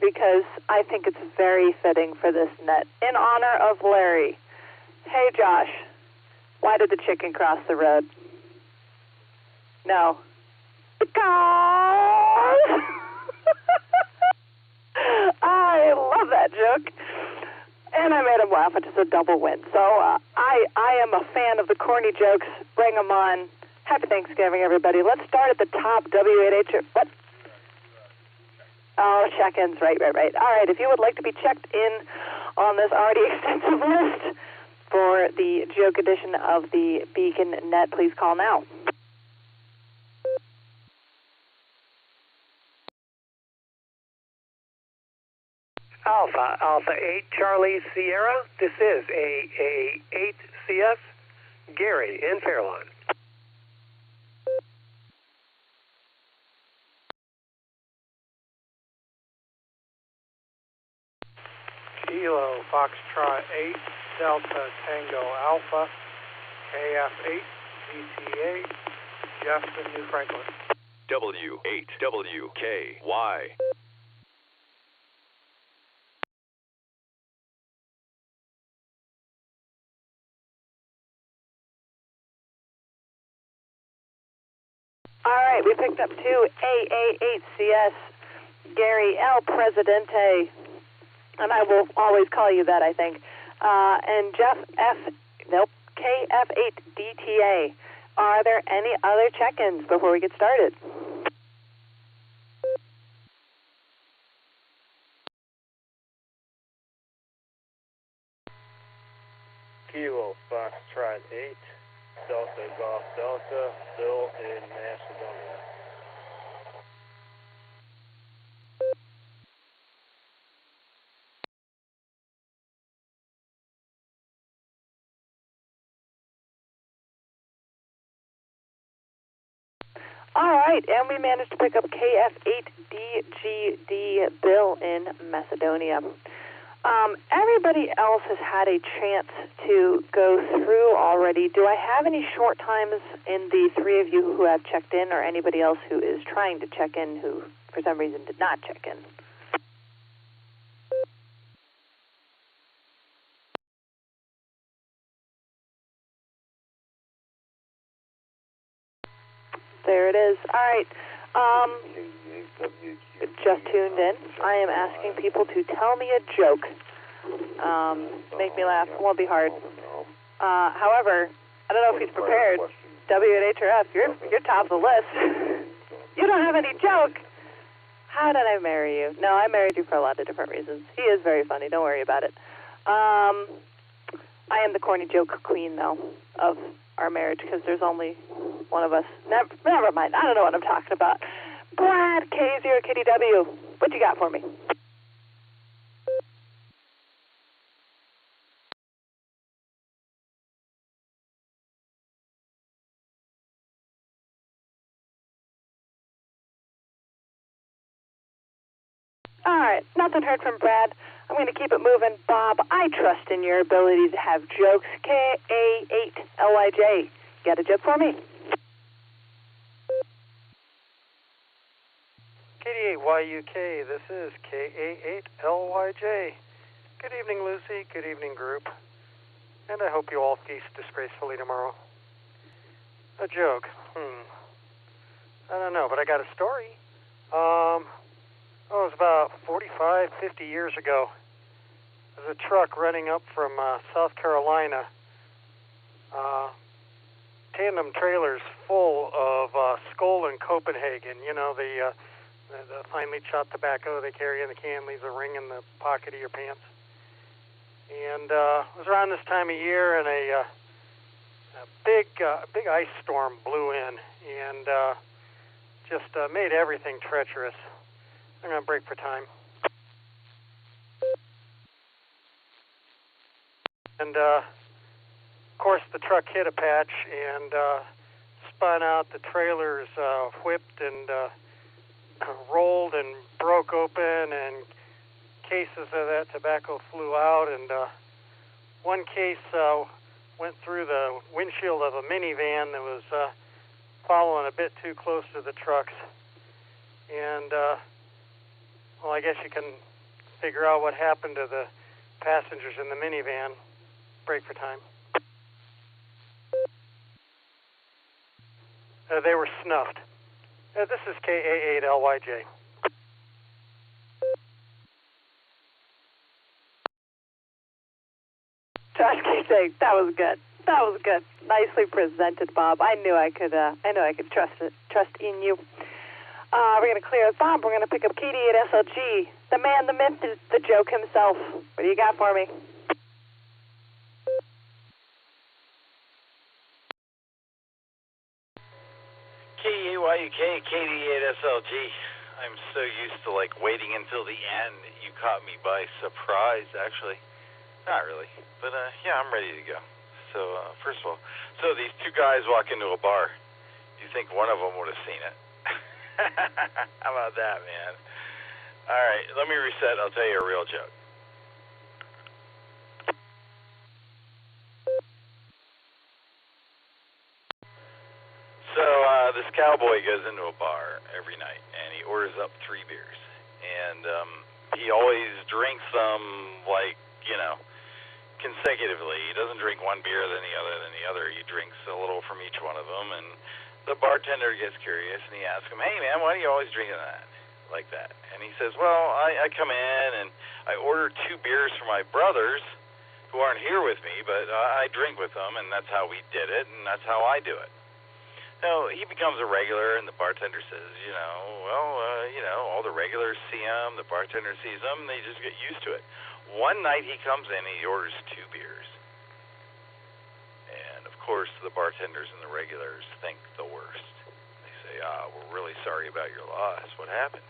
because I think it's very fitting for this net. In honor of Larry. Hey, Josh, why did the chicken cross the road? No. Because... I love that joke. And I made him laugh, which is a double win. So I am a fan of the corny jokes. Bring them on. Happy Thanksgiving, everybody. Let's start at the top. W8H. What? Oh, check-ins. Right. All right. If you would like to be checked in on this already extensive list for the joke edition of the BeaconNet, please call now. Alpha 8 Charlie Sierra. This is AA8CS Gary in Fairlawn. Kilo Foxtrot 8 Delta Tango Alpha KF8 DTA Justin, New Franklin. W8WKY. All right, we picked up two AA8CS Gary L. Presidente, and I will always call you that, I think. And Jeff KF8 DTA. Are there any other check-ins before we get started? Kilo Foxtrot 8 Delta Golf Delta, still in Macedonia. All right, and we managed to pick up KF8DGD Bill in Macedonia. Everybody else has had a chance to go through already. Do I have any short times in the three of you who have checked in, or anybody else who is trying to check in who, for some reason, did not check in? There it is. All right. Just tuned in. I am asking people to tell me a joke. Make me laugh. It won't be hard. However, I don't know if he's prepared. W8HRF, you're top of the list. You don't have any joke. How did I marry you? No, I married you for a lot of different reasons. He is very funny. Don't worry about it. I am the corny joke queen, though, of our marriage, because there's only one of us. Never mind. I don't know what I'm talking about. Brad, K0KDW, what you got for me? All right, nothing heard from Brad. I'm going to keep it moving. Bob, I trust in your ability to have jokes. KA8LYJ, you got a joke for me? KD8YUK, this is KA8LYJ. Good evening, Lucy. Good evening, group. And I hope you all feast disgracefully tomorrow. A joke. I don't know, but I got a story. It was about 45, 50 years ago. There's a truck running up from South Carolina. Tandem trailers full of Skoal and Copenhagen. You know, the finely chopped tobacco they carry in the can, leaves a ring in the pocket of your pants. And it was around this time of year, and a big ice storm blew in and just made everything treacherous. I'm going to break for time. And, of course, the truck hit a patch and spun out. The trailers whipped and rolled and broke open, and cases of that tobacco flew out. And one case went through the windshield of a minivan that was following a bit too close to the trucks. And well, I guess you can figure out what happened to the passengers in the minivan. Break for time. They were snuffed. This is KA8LYJ. Josh keeps saying that was good. That was good. Nicely presented, Bob. I knew I could trust in you. We're going to clear it. Bob, we're going to pick up KD8SLG, the man, the myth, the joke himself. What do you got for me? KAYUK, KD8SLG. I'm so used to waiting until the end. You caught me by surprise, actually. Not really, but yeah, I'm ready to go. So first of all, these two guys walk into a bar. You think one of them would have seen it? How about that, man? All right, let me reset. I'll tell you a real joke. So this cowboy goes into a bar every night, and he orders up 3 beers. And he always drinks them, consecutively. He doesn't drink one beer, then the other. He drinks a little from each one of them, and the bartender gets curious, and he asks him, "Hey, man, why are you always drinking that like that?" And he says, "Well, I come in, and I order 2 beers for my brothers who aren't here with me, but I drink with them, and that's how we did it, and that's how I do it." So he becomes a regular, and the bartender says, all the regulars see him, the bartender sees him, they just get used to it. One night he comes in, and he orders 2 beers. And, of course, the bartenders and the regulars think the worst. They say, we're really sorry about your loss. What happened?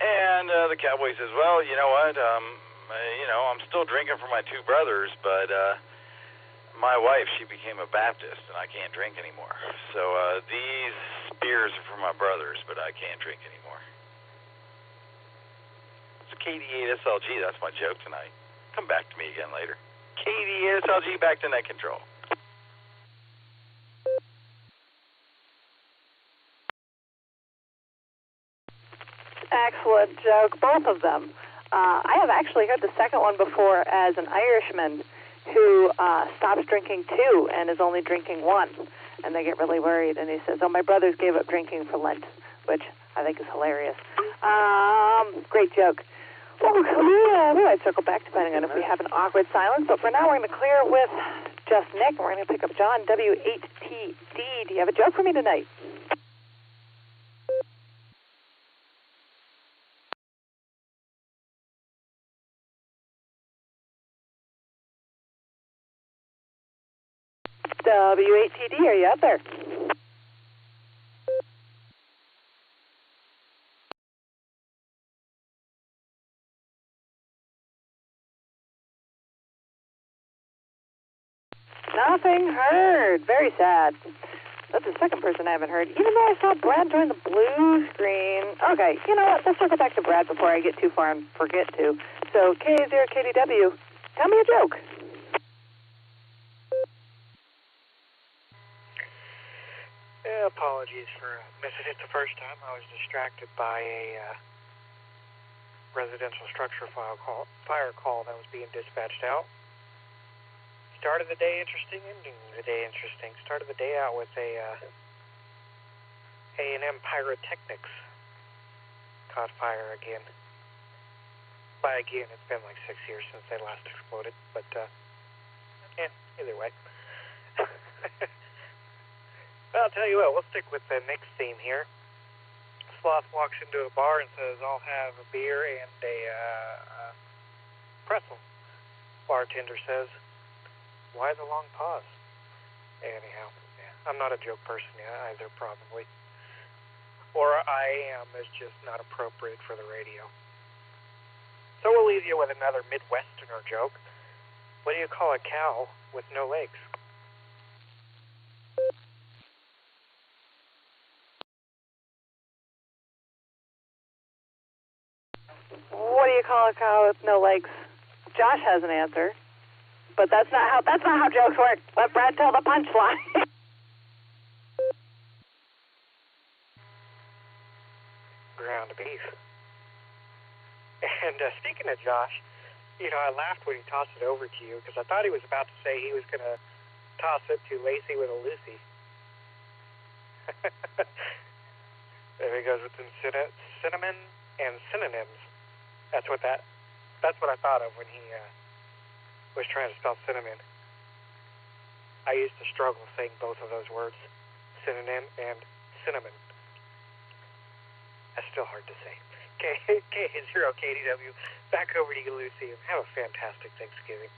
And the cowboy says, well, you know what, I'm still drinking for my 2 brothers, but my wife, she became a Baptist, and I can't drink anymore. So these beers are for my brothers, but I can't drink anymore. So KD8 SLG, that's my joke tonight. Come back to me again later. KD8 SLG, back to net control. Excellent joke, both of them. I have actually heard the second one before as an Irishman who stops drinking 2 and is only drinking 1. And they get really worried, and he says, oh, my brothers gave up drinking for Lent, which I think is hilarious. Great joke. Well, we might circle back depending on if we have an awkward silence, but for now we're going to clear with just Nick, and we're going to pick up John, W8TD. Do you have a joke for me tonight? W8TD, are you out there? Nothing heard. Very sad. That's the second person I haven't heard, even though I saw Brad join the blue screen. Okay, you know what? Let's circle back to Brad before I get too far and forget to. So, K0KDW, tell me a joke. Apologies for missing it the first time. I was distracted by a residential structure fire call that was being dispatched out. Started the day interesting, ending the day interesting. Started the day out with a A&M Pyrotechnics caught fire again. By again, it's been like 6 years since they last exploded, but either way. Well, I'll tell you what, we'll stick with the next theme here. Sloth walks into a bar and says, I'll have a beer and a pretzel. Bartender says, why the long pause? Anyhow, I'm not a joke person either, probably. Or I am, is just not appropriate for the radio. So we'll leave you with another Midwesterner joke. What do you call a cow with no legs? What do you call a cow with no legs? Josh has an answer, but that's not how jokes work. Let Brad tell the punchline. Ground beef. And speaking of Josh, you know, I laughed when he tossed it over to you because I thought he was about to say he was going to toss it to Lacey with a Lucy. There he goes with cinnamon and synonyms. That's what I thought of when he was trying to spell cinnamon. I used to struggle saying both of those words, synonym and cinnamon. That's still hard to say. K0KDW, back over to you, Lucy, and have a fantastic Thanksgiving.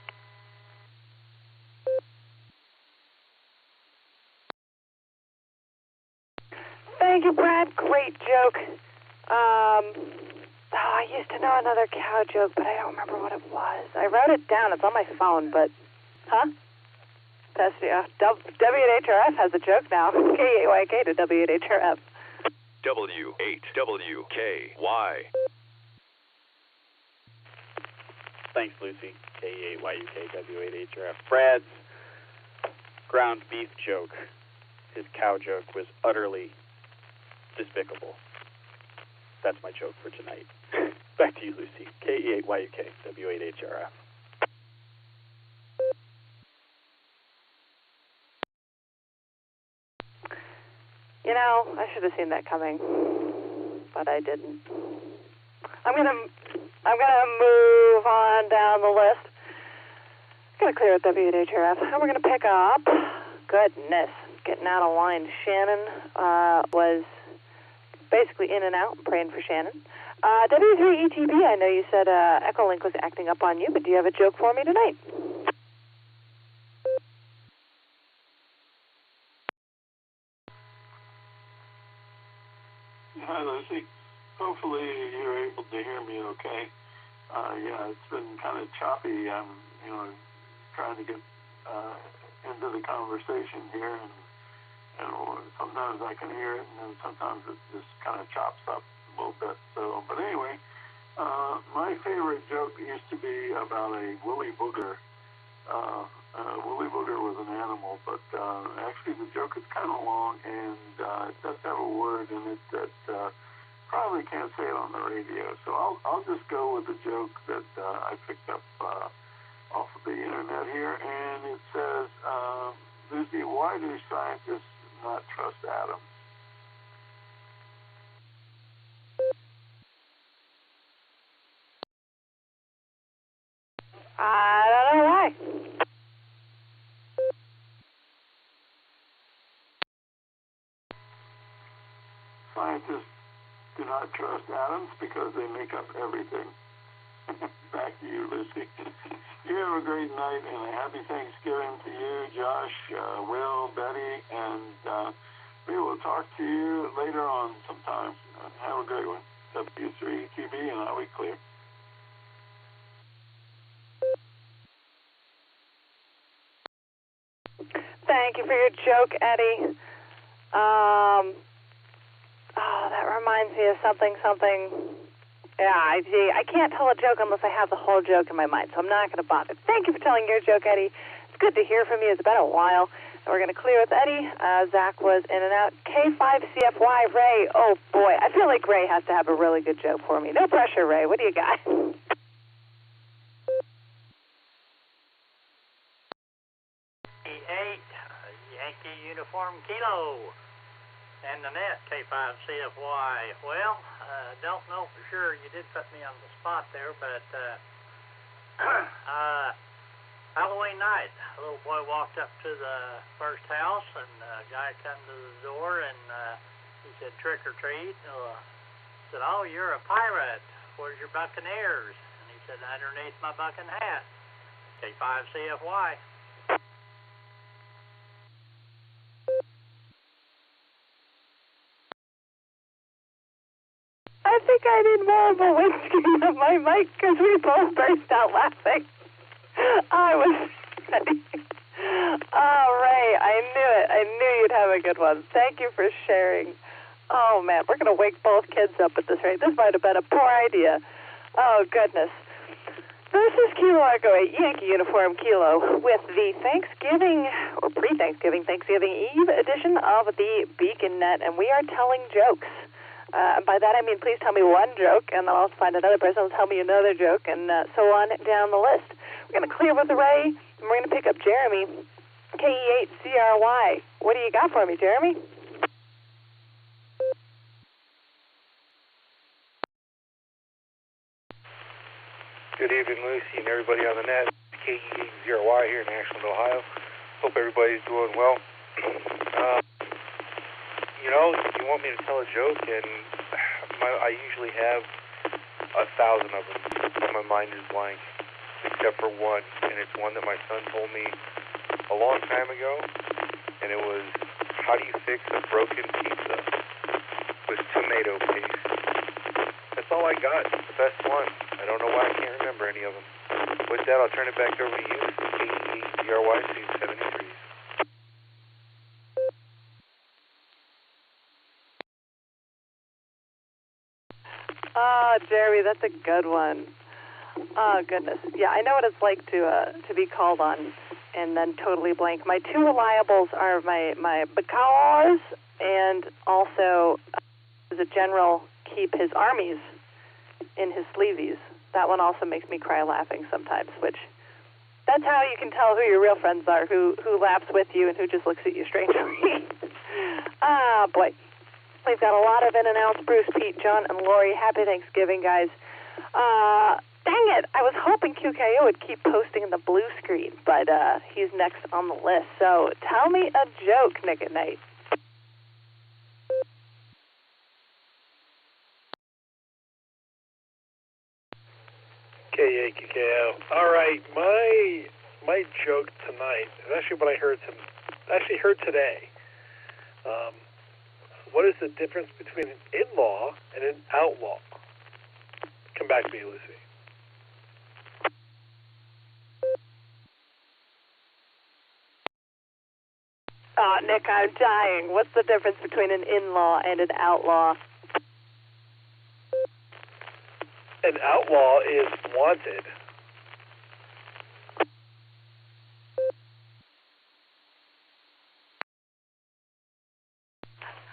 Thank you, Brad. Great joke. I used to know another cow joke, but I don't remember what it was. I wrote it down. It's on my phone, but... Huh? That's, W8HRF has a joke now. K8YK to W8HRF. W8WKY. Thanks, Lucy. K8YUK W8HRF. Brad's ground beef joke, his cow joke, was utterly despicable. That's my joke for tonight. Back to you, Lucy. K8YUK W8HRF. You know, I should have seen that coming, but I didn't. I'm gonna move on down the list. I'm gonna clear with W8HRF, and we're gonna pick up. Goodness, getting out of line. Shannon was basically in and out, praying for Shannon. W3ETB, I know you said Echolink was acting up on you, but do you have a joke for me tonight? Hi, Lucy. Hopefully you're able to hear me okay. Yeah, it's been kind of choppy. I'm, trying to get into the conversation here, and and sometimes I can hear it, and then sometimes it just kind of chops up a little bit. So, but anyway, my favorite joke used to be about a woolly booger. Woolly booger was an animal, but actually the joke is kind of long, and it does have a word in it that probably can't say it on the radio. So I'll just go with the joke that I picked up off of the internet here, and it says, Lucy, why do scientists not trust atoms? I don't know why. Scientists do not trust atoms because they make up everything. Back to you, Lucy. You have a great night and a happy Thanksgiving to you, Josh, Will, Betty, and we will talk to you later on sometime. Have a great one. W3TV, and are we clear? Thank you for your joke, Eddie. That reminds me of something. Yeah, I can't tell a joke unless I have the whole joke in my mind, so I'm not going to bother. Thank you for telling your joke, Eddie. It's good to hear from you. It's been a while. And we're going to clear with Eddie. Zach was in and out. K5CFY, Ray. Oh, boy. I feel like Ray has to have a really good joke for me. No pressure, Ray. What do you got? E8, Yankee Uniform Kilo. And the net, K5CFY. Well, don't know for sure. You did put me on the spot there, but Halloween night, a little boy walked up to the first house, and a guy come to the door, and he said, trick or treat. Said, oh, you're a pirate. Where's your buccaneers? And he said, underneath my bucking hat. K5CFY. I think I need more of a windscreen of my mic because we both burst out laughing. I was ready. Oh, Ray, I knew it. I knew you'd have a good one. Thank you for sharing. Oh, man, we're going to wake both kids up at this rate. This might have been a poor idea. Oh, goodness. This is Kilo Echo 8, Yankee Uniform Kilo, with the Thanksgiving, or pre-Thanksgiving, Thanksgiving Eve edition of the Beacon Net, and we are telling jokes. By that I mean please tell me one joke, and then I'll find another person who will tell me another joke, and so on down the list. We're going to clear with Ray, and we're going to pick up Jeremy, KE8CRY. What do you got for me, Jeremy? Good evening, Lucy, and everybody on the net. KE8CRY here in Ashland, Ohio. Hope everybody's doing well. You know, you want me to tell a joke, and I usually have 1,000 of them, but my mind is blank, except for one, and it's one that my son told me a long time ago, and it was, how do you fix a broken pizza with tomato paste? That's all I got. It's the best one. I don't know why I can't remember any of them. With that, I'll turn it back over to you, KE8CRY 273. Oh, Jeremy, that's a good one. Oh, goodness. Yeah, I know what it's like to be called on and then totally blank. My two reliables are my because and also as a general keep his armies in his sleeveys. That one also makes me cry laughing sometimes, which that's how you can tell who your real friends are, who laughs with you and who just looks at you strangely. Ah, boy. We've got a lot of in and outs. Bruce, Pete, John, and Lori. Happy Thanksgiving, guys. Dang it. I was hoping QKO would keep posting the blue screen, but he's next on the list. So tell me a joke, Nick at Night. KAQKO. All right, my joke tonight is actually what I heard today. What is the difference between an in-law and an outlaw? Come back to me, Lucy. Oh, Nick, I'm dying. What's the difference between an in-law and an outlaw? An outlaw is wanted.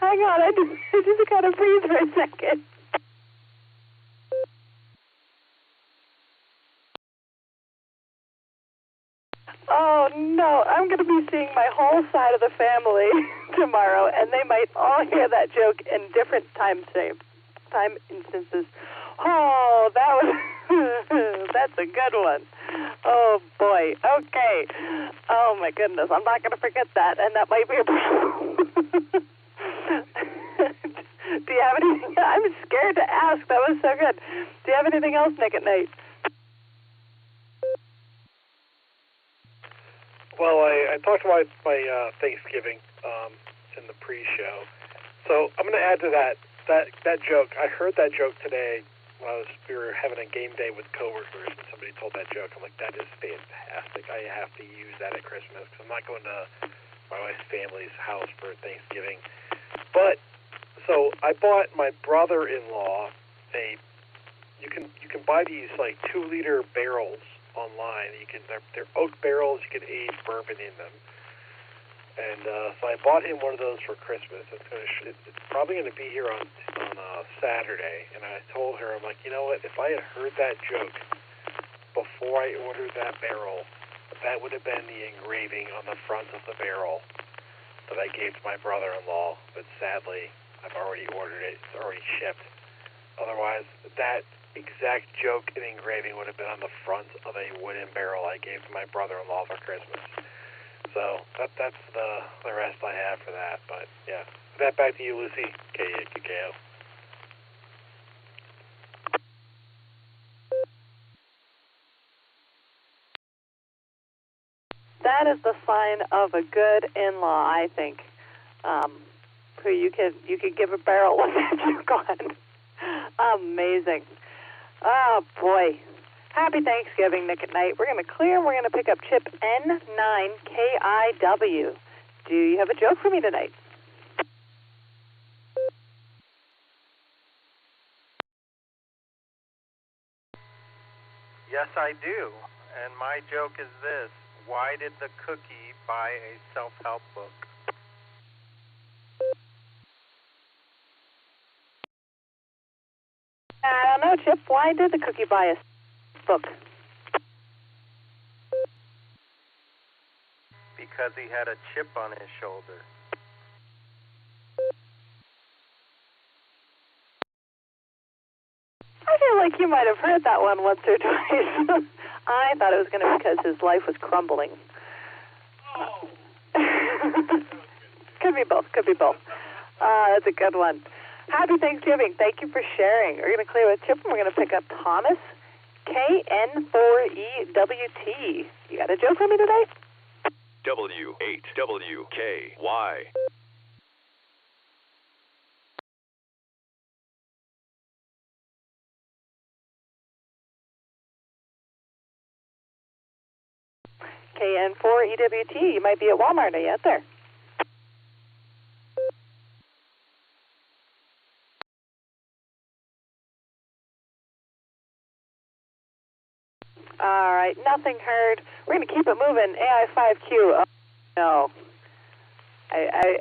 Hang on, I just got to breathe for a second. Oh, no, I'm going to be seeing my whole side of the family tomorrow, and they might all hear that joke in different time instances. Oh, that was, that's a good one. Oh, boy. Okay. Oh, my goodness. I'm not going to forget that, and that might be a problem. Do you have anything? I'm scared to ask. That was so good. Do you have anything else, Nick, at night? Well, I talked about my Thanksgiving in the pre-show. So I'm going to add to that joke. I heard that joke today when we were having a game day with coworkers, and somebody told that joke. I'm like, that is fantastic. I have to use that at Christmas because I'm not going to my wife's family's house for Thanksgiving. But so I bought my brother-in-law you can buy these like 2-liter barrels online. They're oak barrels. You can age bourbon in them. And so I bought him one of those for Christmas. It's probably going to be here on Saturday. And I told her, I'm like, you know what? If I had heard that joke before I ordered that barrel, that would have been the engraving on the front of the barrel that I gave to my brother-in-law. But sadly, I've already ordered it. It's already shipped. Otherwise, that exact joke and engraving would have been on the front of a wooden barrel I gave to my brother-in-law for Christmas. So that's the rest I have for that. But yeah, that back to you, Lucy. KO. That is the sign of a good in-law, I think. Who you could give a barrel with that joke on. Amazing. Oh boy. Happy Thanksgiving, Nick at Night. We're going to clear and we're going to pick up chip N9KIW. Do you have a joke for me tonight? Yes, I do. And my joke is this. Why did the cookie buy a self-help book? I don't know, Chip. Why did the cookie buy a book? Because he had a chip on his shoulder. I feel like you might have heard that one once or twice. I thought it was going to be because his life was crumbling. Oh. Could be both. That's a good one. Happy Thanksgiving. Thank you for sharing. We're going to clear with Chip, and we're going to pick up Thomas, KN4EWT. You got a joke for me today? W8WKY. KN4EWT. You might be at Walmart. Are you out there? All right, nothing heard. We're going to keep it moving. AI5Q. Oh, no.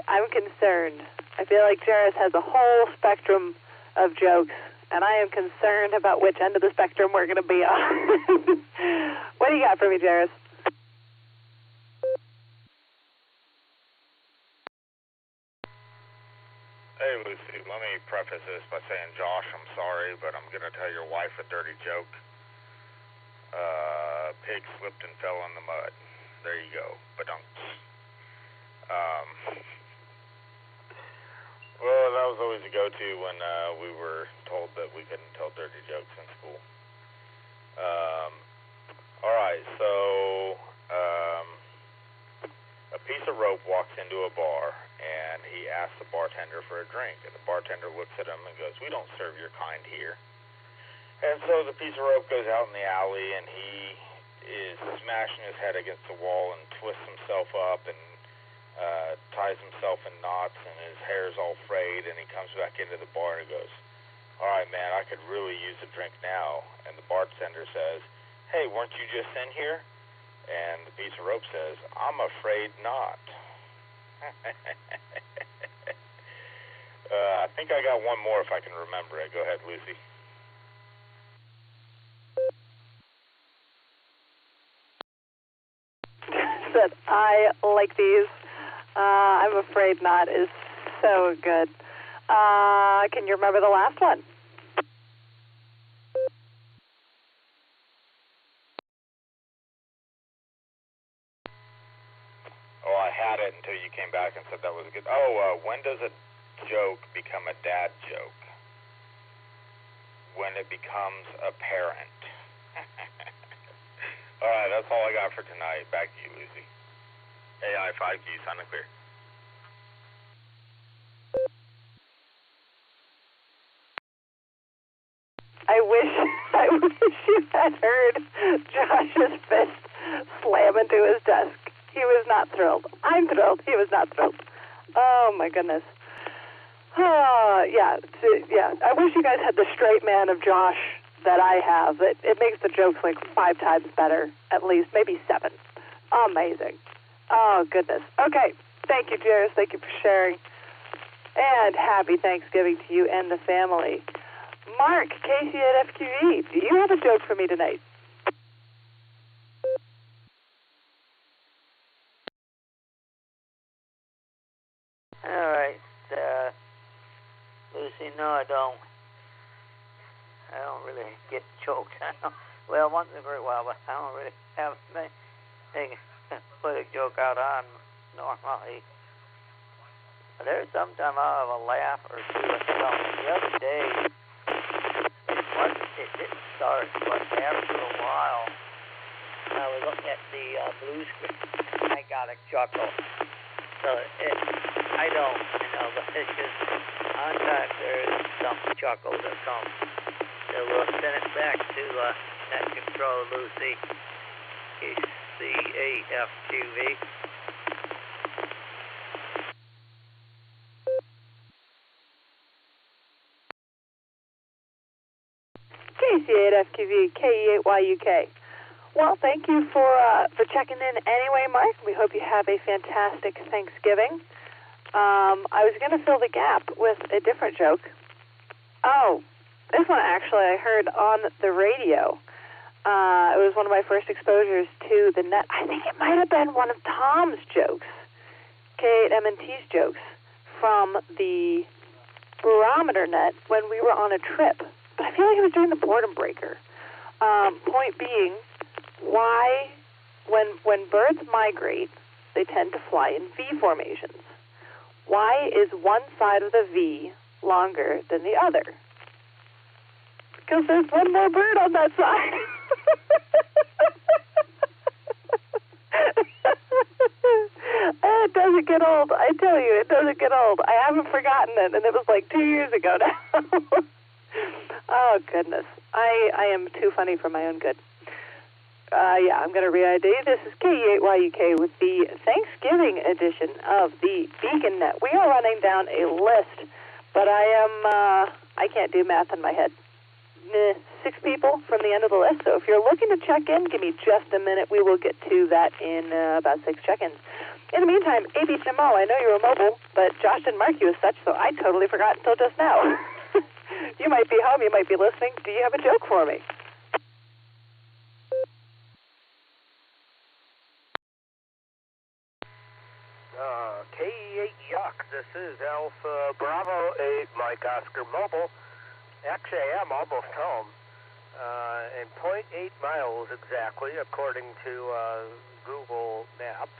I'm concerned. I feel like Jairus has a whole spectrum of jokes, and I am concerned about which end of the spectrum we're going to be on. What do you got for me, Jairus? Hey, Lucy, let me preface this by saying, Josh, I'm sorry, but I'm going to tell your wife a dirty joke. Pig slipped and fell in the mud. There you go. Ba-dunks. Well, that was always a go-to when we were told that we couldn't tell dirty jokes in school. All right, so a piece of rope walks into a bar, and he asks the bartender for a drink, and the bartender looks at him and goes, "We don't serve your kind here." And so the piece of rope goes out in the alley, and he is smashing his head against the wall and twists himself up and ties himself in knots and his hair's all frayed, and he comes back into the bar and he goes, "All right, man, I could really use a drink now." And the bartender says, "Hey, weren't you just in here?" And the piece of rope says, "I'm afraid not." I think I got one more if I can remember it. Go ahead, Lucy. Said, I like these. I'm afraid not is so good. Can you remember the last one? Oh, I had it until you came back and said that was good. Oh, when does a joke become a dad joke? When it becomes apparent. All right, that's all I got for tonight. Back to you, Lucy. AI 5G, sound and clear. I wish you had heard Josh's fist slam into his desk. He was not thrilled. I'm thrilled. He was not thrilled. Oh my goodness. Yeah. I wish you guys had the straight man of Josh that I have. It makes the jokes like 5 times better, at least, maybe 7. Amazing. Oh goodness. Okay. Thank you, Jairus. Thank you for sharing. And happy Thanksgiving to you and the family. Mark, Casey at FQE, do you have a joke for me tonight? All right, Lucy, no, I don't really get jokes. Well, once in a great while, but I don't really have anything to put a joke out on normally. But there's sometimes I'll have a laugh or two at something. The other day, it didn't start, but after a while, I was looking at the blue screen. I got a chuckle. So I don't, but it's just sometimes there's some chuckle that comes. So we'll send it back to net control, Lucy. CAFQV. KC8FQV, KE8YUK. Well, thank you for checking in anyway, Mark. We hope you have a fantastic Thanksgiving. I was going to fill the gap with a different joke. Oh, this one actually I heard on the radio. It was one of my first exposures to the net. I think it might have been one of Tom's jokes, K8MNT's jokes, from the barometer net when we were on a trip. But I feel like it was during the boredom breaker. Point being, why, when birds migrate, they tend to fly in V formations. Why is one side of the V longer than the other? Because there's one more bird on that side. It doesn't get old. I tell you, it doesn't get old. I haven't forgotten it, and it was like 2 years ago now. Oh, goodness. I am too funny for my own good. I'm going to re-ID. This is KE8YUK with the Thanksgiving edition of the Beacon Net. We are running down a list, but I can't do math in my head. 6 people from the end of the list, so if you're looking to check in, give me just a minute. We will get to that in about 6 check-ins. In the meantime, ABHMO, I know you're mobile, but Josh didn't mark you as such, so I totally forgot until just now. You might be home, you might be listening. Do you have a joke for me? KE8 Yuck, this is Alpha Bravo 8 Mike Oscar Mobile. Actually, I am almost home. In 0.8 miles exactly, according to Google Maps.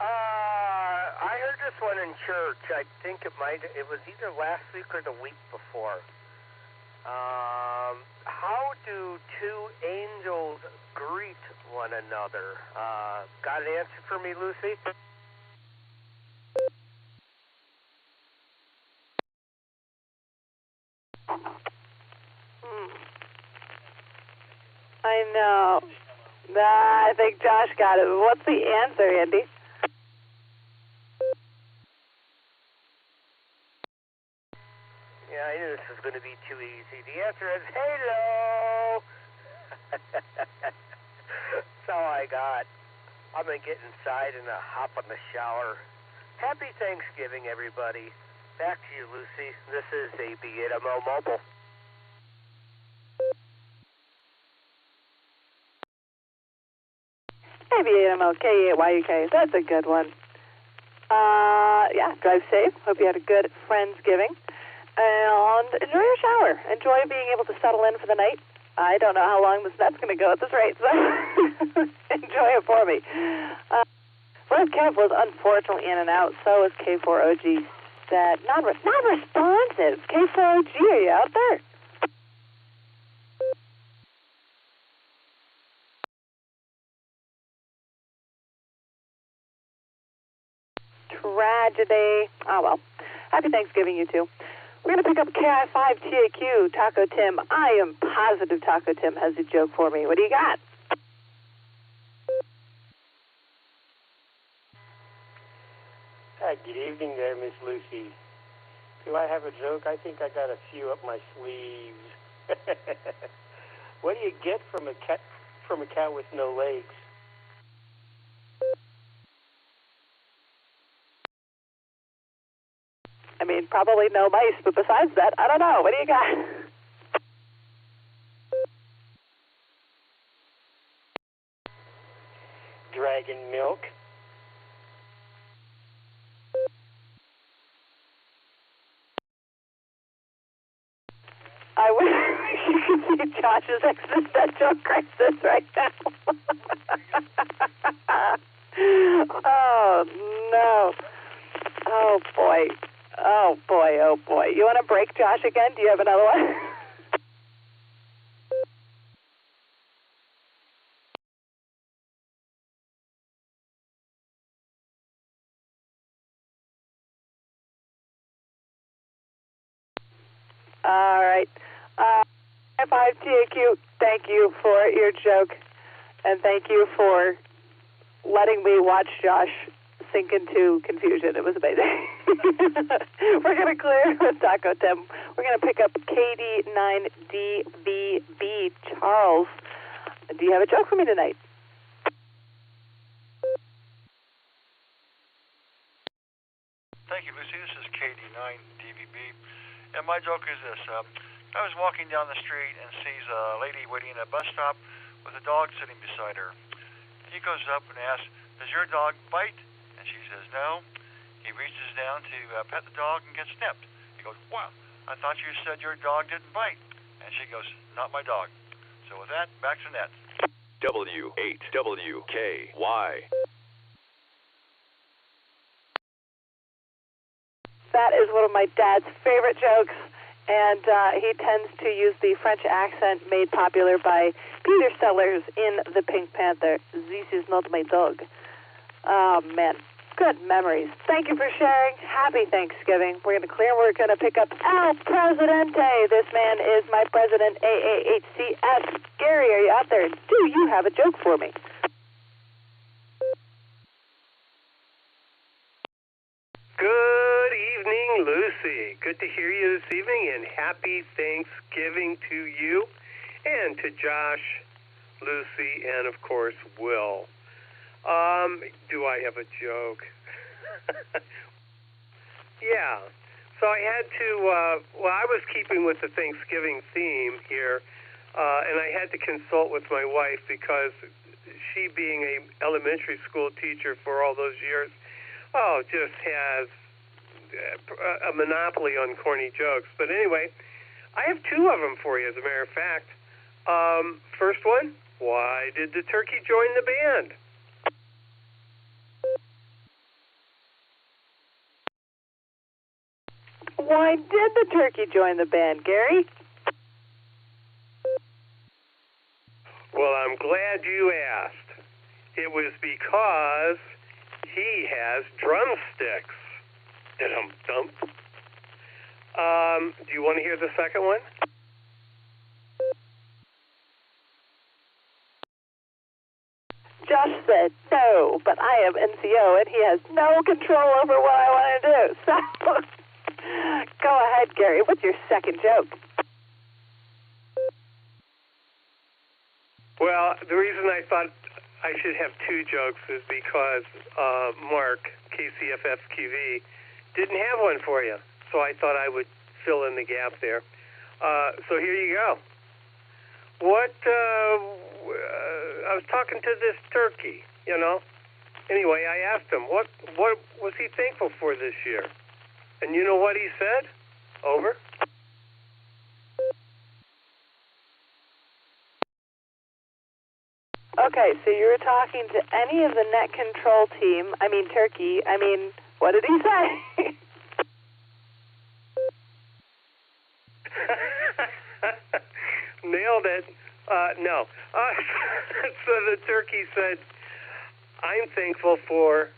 I heard this one in church. I think it was either last week or the week before. How do 2 angels greet one another? Got an answer for me, Lucy? I know. I think Josh got it. What's the answer, Andy? to be too easy. The answer is hello. That's all I got. I'm going to get inside and hop in the shower. Happy Thanksgiving, everybody. Back to you, Lucy. This is a B8MO Mobile. Hey, B8MO, K8YUK. That's a good one. Yeah, drive safe. Hope you had a good Friendsgiving. And enjoy your shower. Enjoy being able to settle in for the night. I don't know how long this net's going to go at this rate, so enjoy it for me. Red Kev was unfortunately in and out. So is K4OG. That non-responsive. K4OG, are you out there? Tragedy. Oh, well. Happy Thanksgiving, you two. We're going to pick up KI5TAQ, Taco Tim. I am positive Taco Tim has a joke for me. What do you got? Hi, good evening there, Miss Lucy. Do I have a joke? I think I got a few up my sleeves. What do you get from a cat with no legs? I mean, probably no mice, but besides that, I don't know. What do you got? Dragon milk. I wish you could see Josh's existential crisis right now. Oh, no. Oh, boy. Oh, boy, oh, boy. You want to break Josh again? Do you have another one? All right. 5TAQ, thank you for your joke, and thank you for letting me watch Josh sink into confusion. It was amazing. We're going to clear with Taco Tim. We're going to pick up KD9DVB. Charles, do you have a joke for me tonight? Thank you, Lucy. This is KD9DVB. And my joke is this. I was walking down the street and sees a lady waiting at a bus stop with a dog sitting beside her. He goes up and asks, "Does your dog bite?" And she says, "No." He reaches down to pet the dog and gets snipped. He goes, "Wow, I thought you said your dog didn't bite." And she goes, "Not my dog." So with that, back to net. W8WKY. That is one of my dad's favorite jokes, and he tends to use the French accent made popular by Peter Sellers in The Pink Panther. "This is not my dog." Oh, man. Good memories. Thank you for sharing. Happy Thanksgiving. We're going to clear. We're going to pick up El Presidente. This man is my president, AAHCS. Gary, are you out there? Do you have a joke for me? Good evening, Lucy. Good to hear you this evening, and happy Thanksgiving to you and to Josh, Lucy, and, of course, Will. Do I have a joke? Yeah. So I had to, I was keeping with the Thanksgiving theme here, and I had to consult with my wife because she, being a elementary school teacher for all those years, just has a monopoly on corny jokes. But anyway, I have two of them for you, as a matter of fact. First one, why did the turkey join the band? Why did the turkey join the band, Gary? Well, I'm glad you asked. It was because he has drumsticks. Dum-dum. Do you want to hear the second one? Josh said no, but I am NCO, and he has no control over what I want to do. So, go ahead, Gary. What's your second joke? Well, the reason I thought I should have two jokes is because Mark, KCFFQV, didn't have one for you. So I thought I would fill in the gap there. So here you go. What, I was talking to this turkey, you know. Anyway, I asked him, what was he thankful for this year? And you know what he said? Over. Okay, so you were talking to any of the net control team, turkey, what did he say? Nailed it. No. So the turkey said, I'm thankful for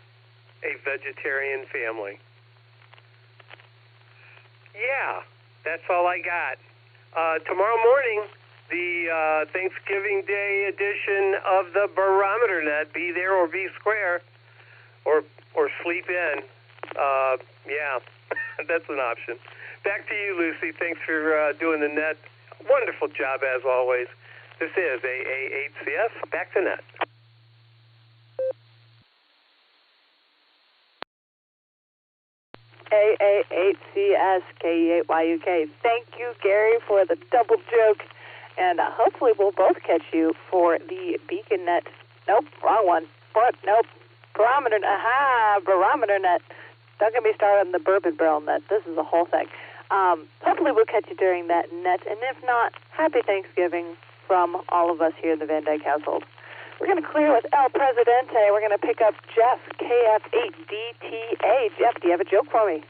a vegetarian family. Yeah, that's all I got. Tomorrow morning, the Thanksgiving Day edition of the Barometer Net, be there or be square, or sleep in. Yeah, that's an option. Back to you, Lucy. Thanks for doing the net. Wonderful job, as always. This is AA8CS. Back to net. AA8CSKE8YUK. Thank you, Gary, for the double joke. And hopefully we'll both catch you for the Beacon Net. Nope, wrong one. Nope. Barometer. Aha, Barometer Net. Don't get me started on the Bourbon Barrel Net. This is a whole thing. Hopefully we'll catch you during that net. And if not, happy Thanksgiving from all of us here in the Van Dyke household. We're going to clear with El Presidente. We're going to pick up Jeff, KF8DTA. Jeff, do you have a joke for me?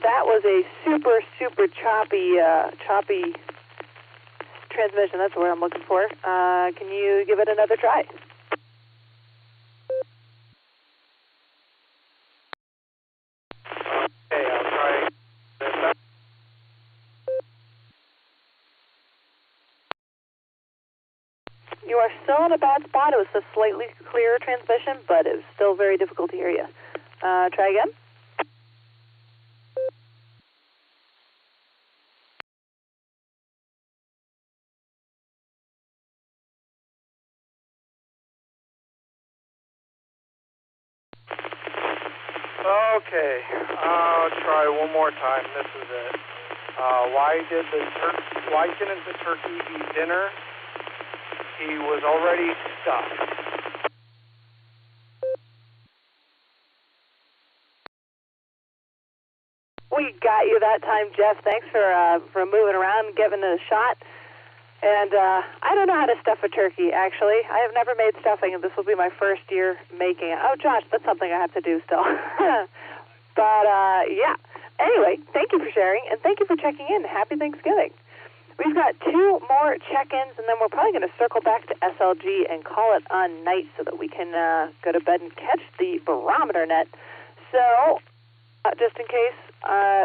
That was a super, super choppy transmission. That's the word I'm looking for. Can you give it another try? Okay, I'll try this. You are still in a bad spot. It was a slightly clearer transmission, but it was still very difficult to hear you. Try again. Okay, I'll try one more time. This is it. Why didn't the turkey eat dinner? He was already stuffed. We got you that time, Jeff. Thanks for moving around and giving it a shot. And I don't know how to stuff a turkey, actually. I have never made stuffing, and this will be my first year making it. Oh, Josh, that's something I have to do still. But, yeah. Anyway, thank you for sharing, and thank you for checking in. Happy Thanksgiving. We've got two more check-ins, and then we're probably going to circle back to SLG and call it a night so that we can go to bed and catch the Barometer Net. So, just in case,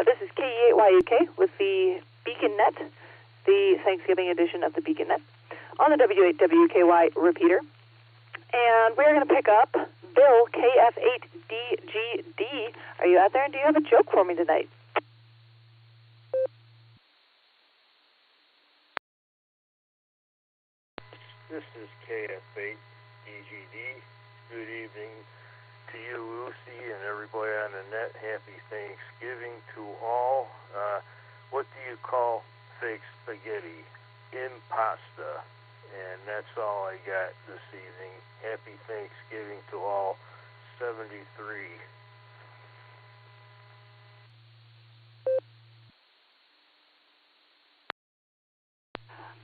this is KE8YUK with the Beacon Net, the Thanksgiving edition of the Beacon Net, on the W8WKY repeater. And we're going to pick up Bill, KF8DGD. Are you out there, and do you have a joke for me tonight? This is KF8DGD. Good evening to you, Lucy, and everybody on the net. Happy Thanksgiving to all. What do you call fake spaghetti? Impasta. And that's all I got this evening. Happy Thanksgiving to all. 73.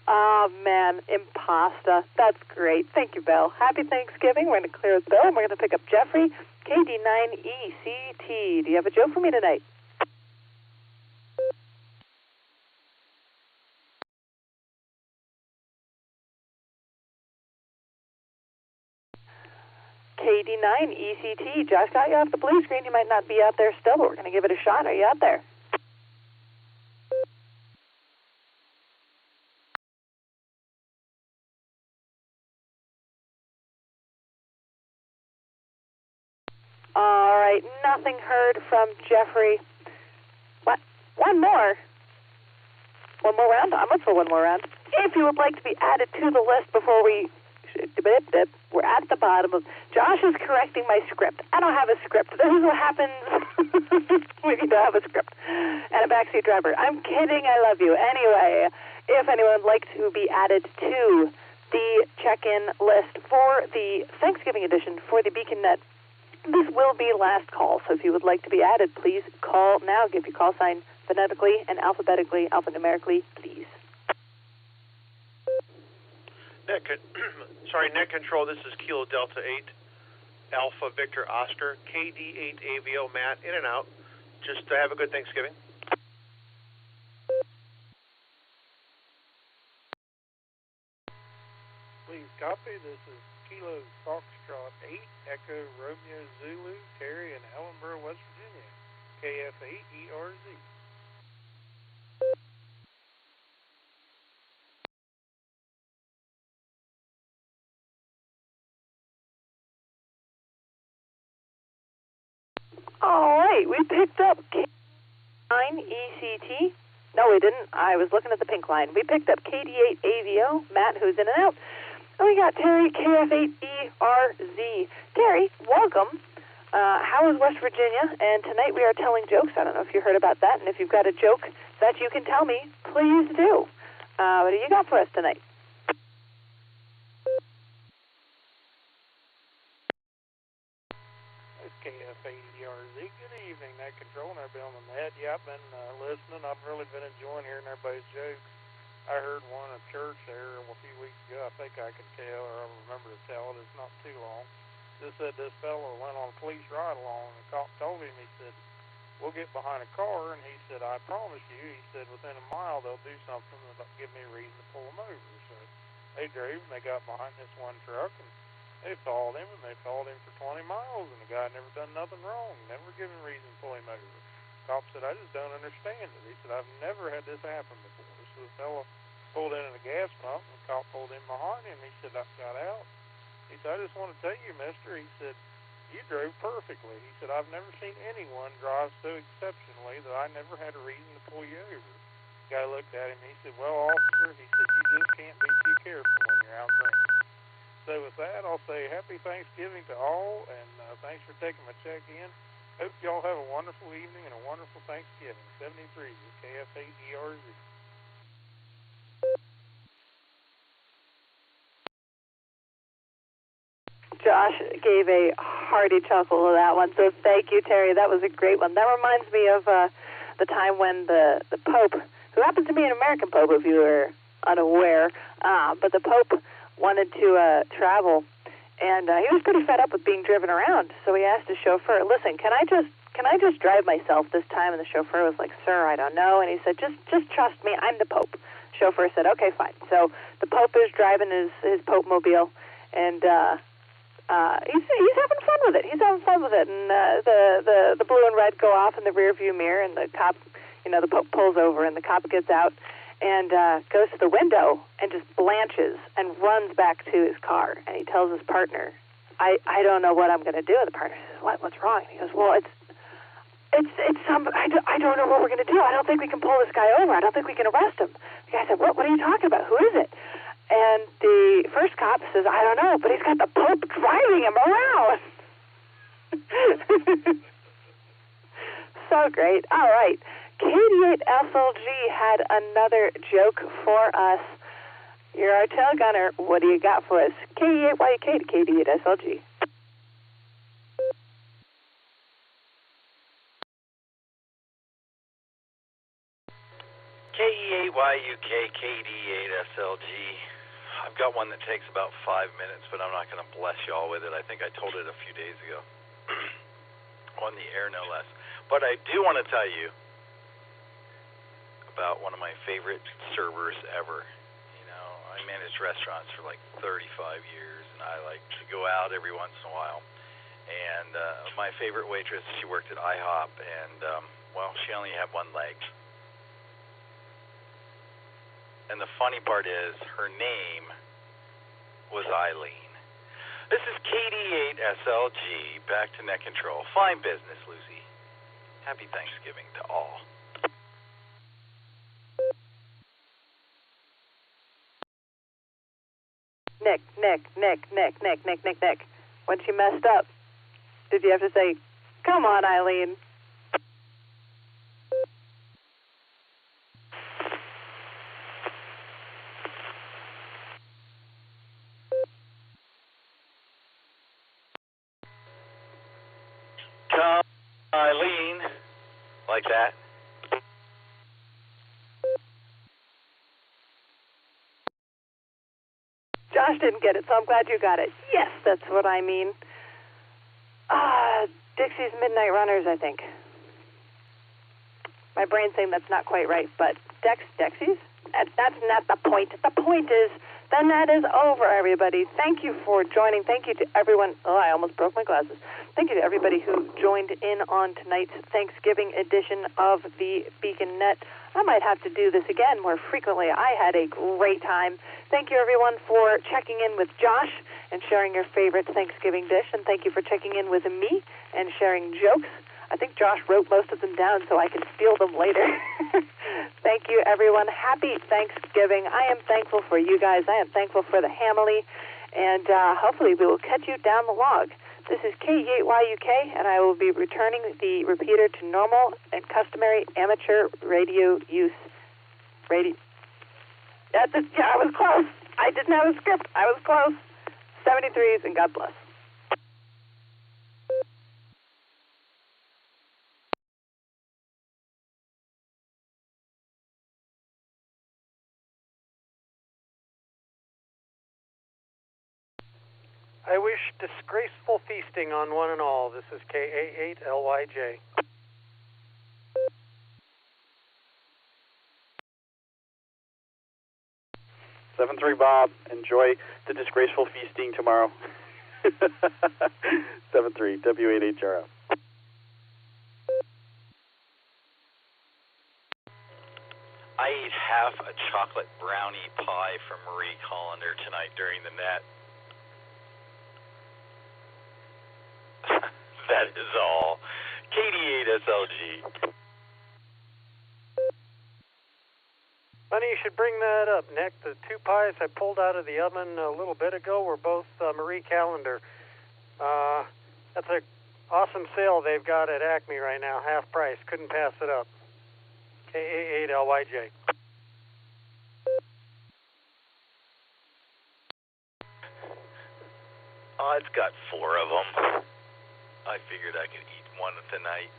Oh, man, impasta. That's great. Thank you, Bill. Happy Thanksgiving. We're going to clear with Bill, and we're going to pick up Jeffrey, KD9ECT. Do you have a joke for me tonight? KD9 ECT. Josh got you off the blue screen. You might not be out there still, but we're going to give it a shot. Are you out there? All right, nothing heard from Jeffrey. What? One more? One more round? I'm up for one more round. If you would like to be added to the list before we're at the bottom of... Josh is correcting my script. I don't have a script. This is what happens when you don't have a script. And a backseat driver. I'm kidding. I love you. Anyway, if anyone would like to be added to the check-in list for the Thanksgiving edition for the BeaconNet, this will be last call. So if you would like to be added, please call now. Give your call sign phonetically and alphabetically, alphanumerically, please. Net Control, this is Kilo Delta 8, Alpha Victor Oscar, KD8 AVO, Matt, in and out. Just have a good Thanksgiving. Please copy. This is Kilo Foxtrot 8, Echo Romeo Zulu, Terry in Ellenboro, West Virginia, KF8ERZ. All right, we picked up K9 ECT. No, we didn't. I was looking at the pink line. We picked up KD8 AVO, Matt, who's in and out. And we got Terry, KF8ERZ. Terry, welcome. How is West Virginia? And tonight we are telling jokes. I don't know if you heard about that. And if you've got a joke that you can tell me, please do. What do you got for us tonight? KF8ERZ. Good evening, Net Control, and everybody on the net. Yeah, I've been listening. I've really been enjoying hearing everybody's jokes. I heard one at church there a few weeks ago. I think I can tell, or I remember to tell it. It's not too long. Just said this fellow went on a police ride-along, and the cop told him, he said, we'll get behind a car, and he said, I promise you, he said, within a mile they'll do something that'll give me a reason to pull them over. So they drove, and they got behind this one truck, and they followed him, and they followed him for 20 miles, and the guy never done nothing wrong, never given reason to pull him over. The cop said, I just don't understand it. He said, I've never had this happen before. So the fellow pulled in at a gas pump, and the cop pulled in behind him. He said, I got out. He said, I just want to tell you, mister, he said, you drove perfectly. He said, I've never seen anyone drive so exceptionally that I never had a reason to pull you over. The guy looked at him, he said, well, officer, he said, you just can't be too careful when you're out drinking. So with that, I'll say happy Thanksgiving to all, and thanks for taking my check-in. Hope y'all have a wonderful evening and a wonderful Thanksgiving. 73 with KF8ERZ. Josh gave a hearty chuckle to that one, so thank you, Terry. That was a great one. That reminds me of the time when the Pope, who happens to be an American Pope if you were unaware, but the Pope wanted to travel, and he was pretty fed up with being driven around. So he asked his chauffeur, "Listen, can I just drive myself this time?" And the chauffeur was like, "Sir, I don't know." And he said, "Just trust me. I'm the Pope." Chauffeur said, "Okay, fine." So the Pope is driving his Pope mobile, and he's having fun with it. He's having fun with it, and the blue and red go off in the rear view mirror, and the cop, the Pope pulls over, and the cop gets out and goes to the window and just blanches and runs back to his car. And he tells his partner, I don't know what I'm going to do. The partner says, what's wrong? And he goes, well, I don't know what we're going to do. I don't think we can pull this guy over. I don't think we can arrest him. The guy said, what are you talking about? Who is it? And the first cop says, I don't know, but he's got the Pope driving him around. So great. All right. KD8 SLG had another joke for us. You're our tail gunner. What do you got for us? KD8YUK to KD8 SLG. KE8YUK KD8 SLG. I've got one that takes about 5 minutes, but I'm not going to bless y'all with it. I think I told it a few days ago. On the air, no less. But I do want to tell you about one of my favorite servers ever. I managed restaurants for like 35 years, and I like to go out every once in a while. And my favorite waitress, she worked at IHOP, and, well, she only had one leg. And the funny part is, her name was Eileen. This is KD8SLG, back to net control. Fine business, Lucy. Happy Thanksgiving to all. Nick. When she messed up, did you have to say, come on, Eileen? Come, Eileen. Like that. Josh didn't get it, so I'm glad you got it. Yes, that's what I mean. Dixie's Midnight Runners, I think. My brain's saying that's not quite right, but Dexys? That's not the point. The point is, the net is over, everybody. Thank you for joining. Thank you to everyone. Oh, I almost broke my glasses. Thank you to everybody who joined in on tonight's Thanksgiving edition of the Beacon Net. I might have to do this again more frequently. I had a great time. Thank you, everyone, for checking in with Josh and sharing your favorite Thanksgiving dish. And thank you for checking in with me and sharing jokes. I think Josh wrote most of them down so I can steal them later. Thank you, everyone. Happy Thanksgiving. I am thankful for you guys. I am thankful for the family. And hopefully we will catch you down the log. This is K8YUK, and I will be returning the repeater to normal and customary amateur radio use. Yeah, I was close. I didn't have a script. I was close. 73s, and God bless. I wish disgraceful feasting on one and all. This is KA8LYJ. 7-3 Bob, enjoy the disgraceful feasting tomorrow. 7-3 W8HRO. I ate half a chocolate brownie pie from Marie Callender tonight during the net. That is all. KD8SLG. Funny you should bring that up, Nick. The two pies I pulled out of the oven a little bit ago were both Marie Callender. That's an awesome sale they've got at Acme right now, half price. Couldn't pass it up. KA8LYJ. Oh, it's got 4 of them. I figured I could eat one tonight.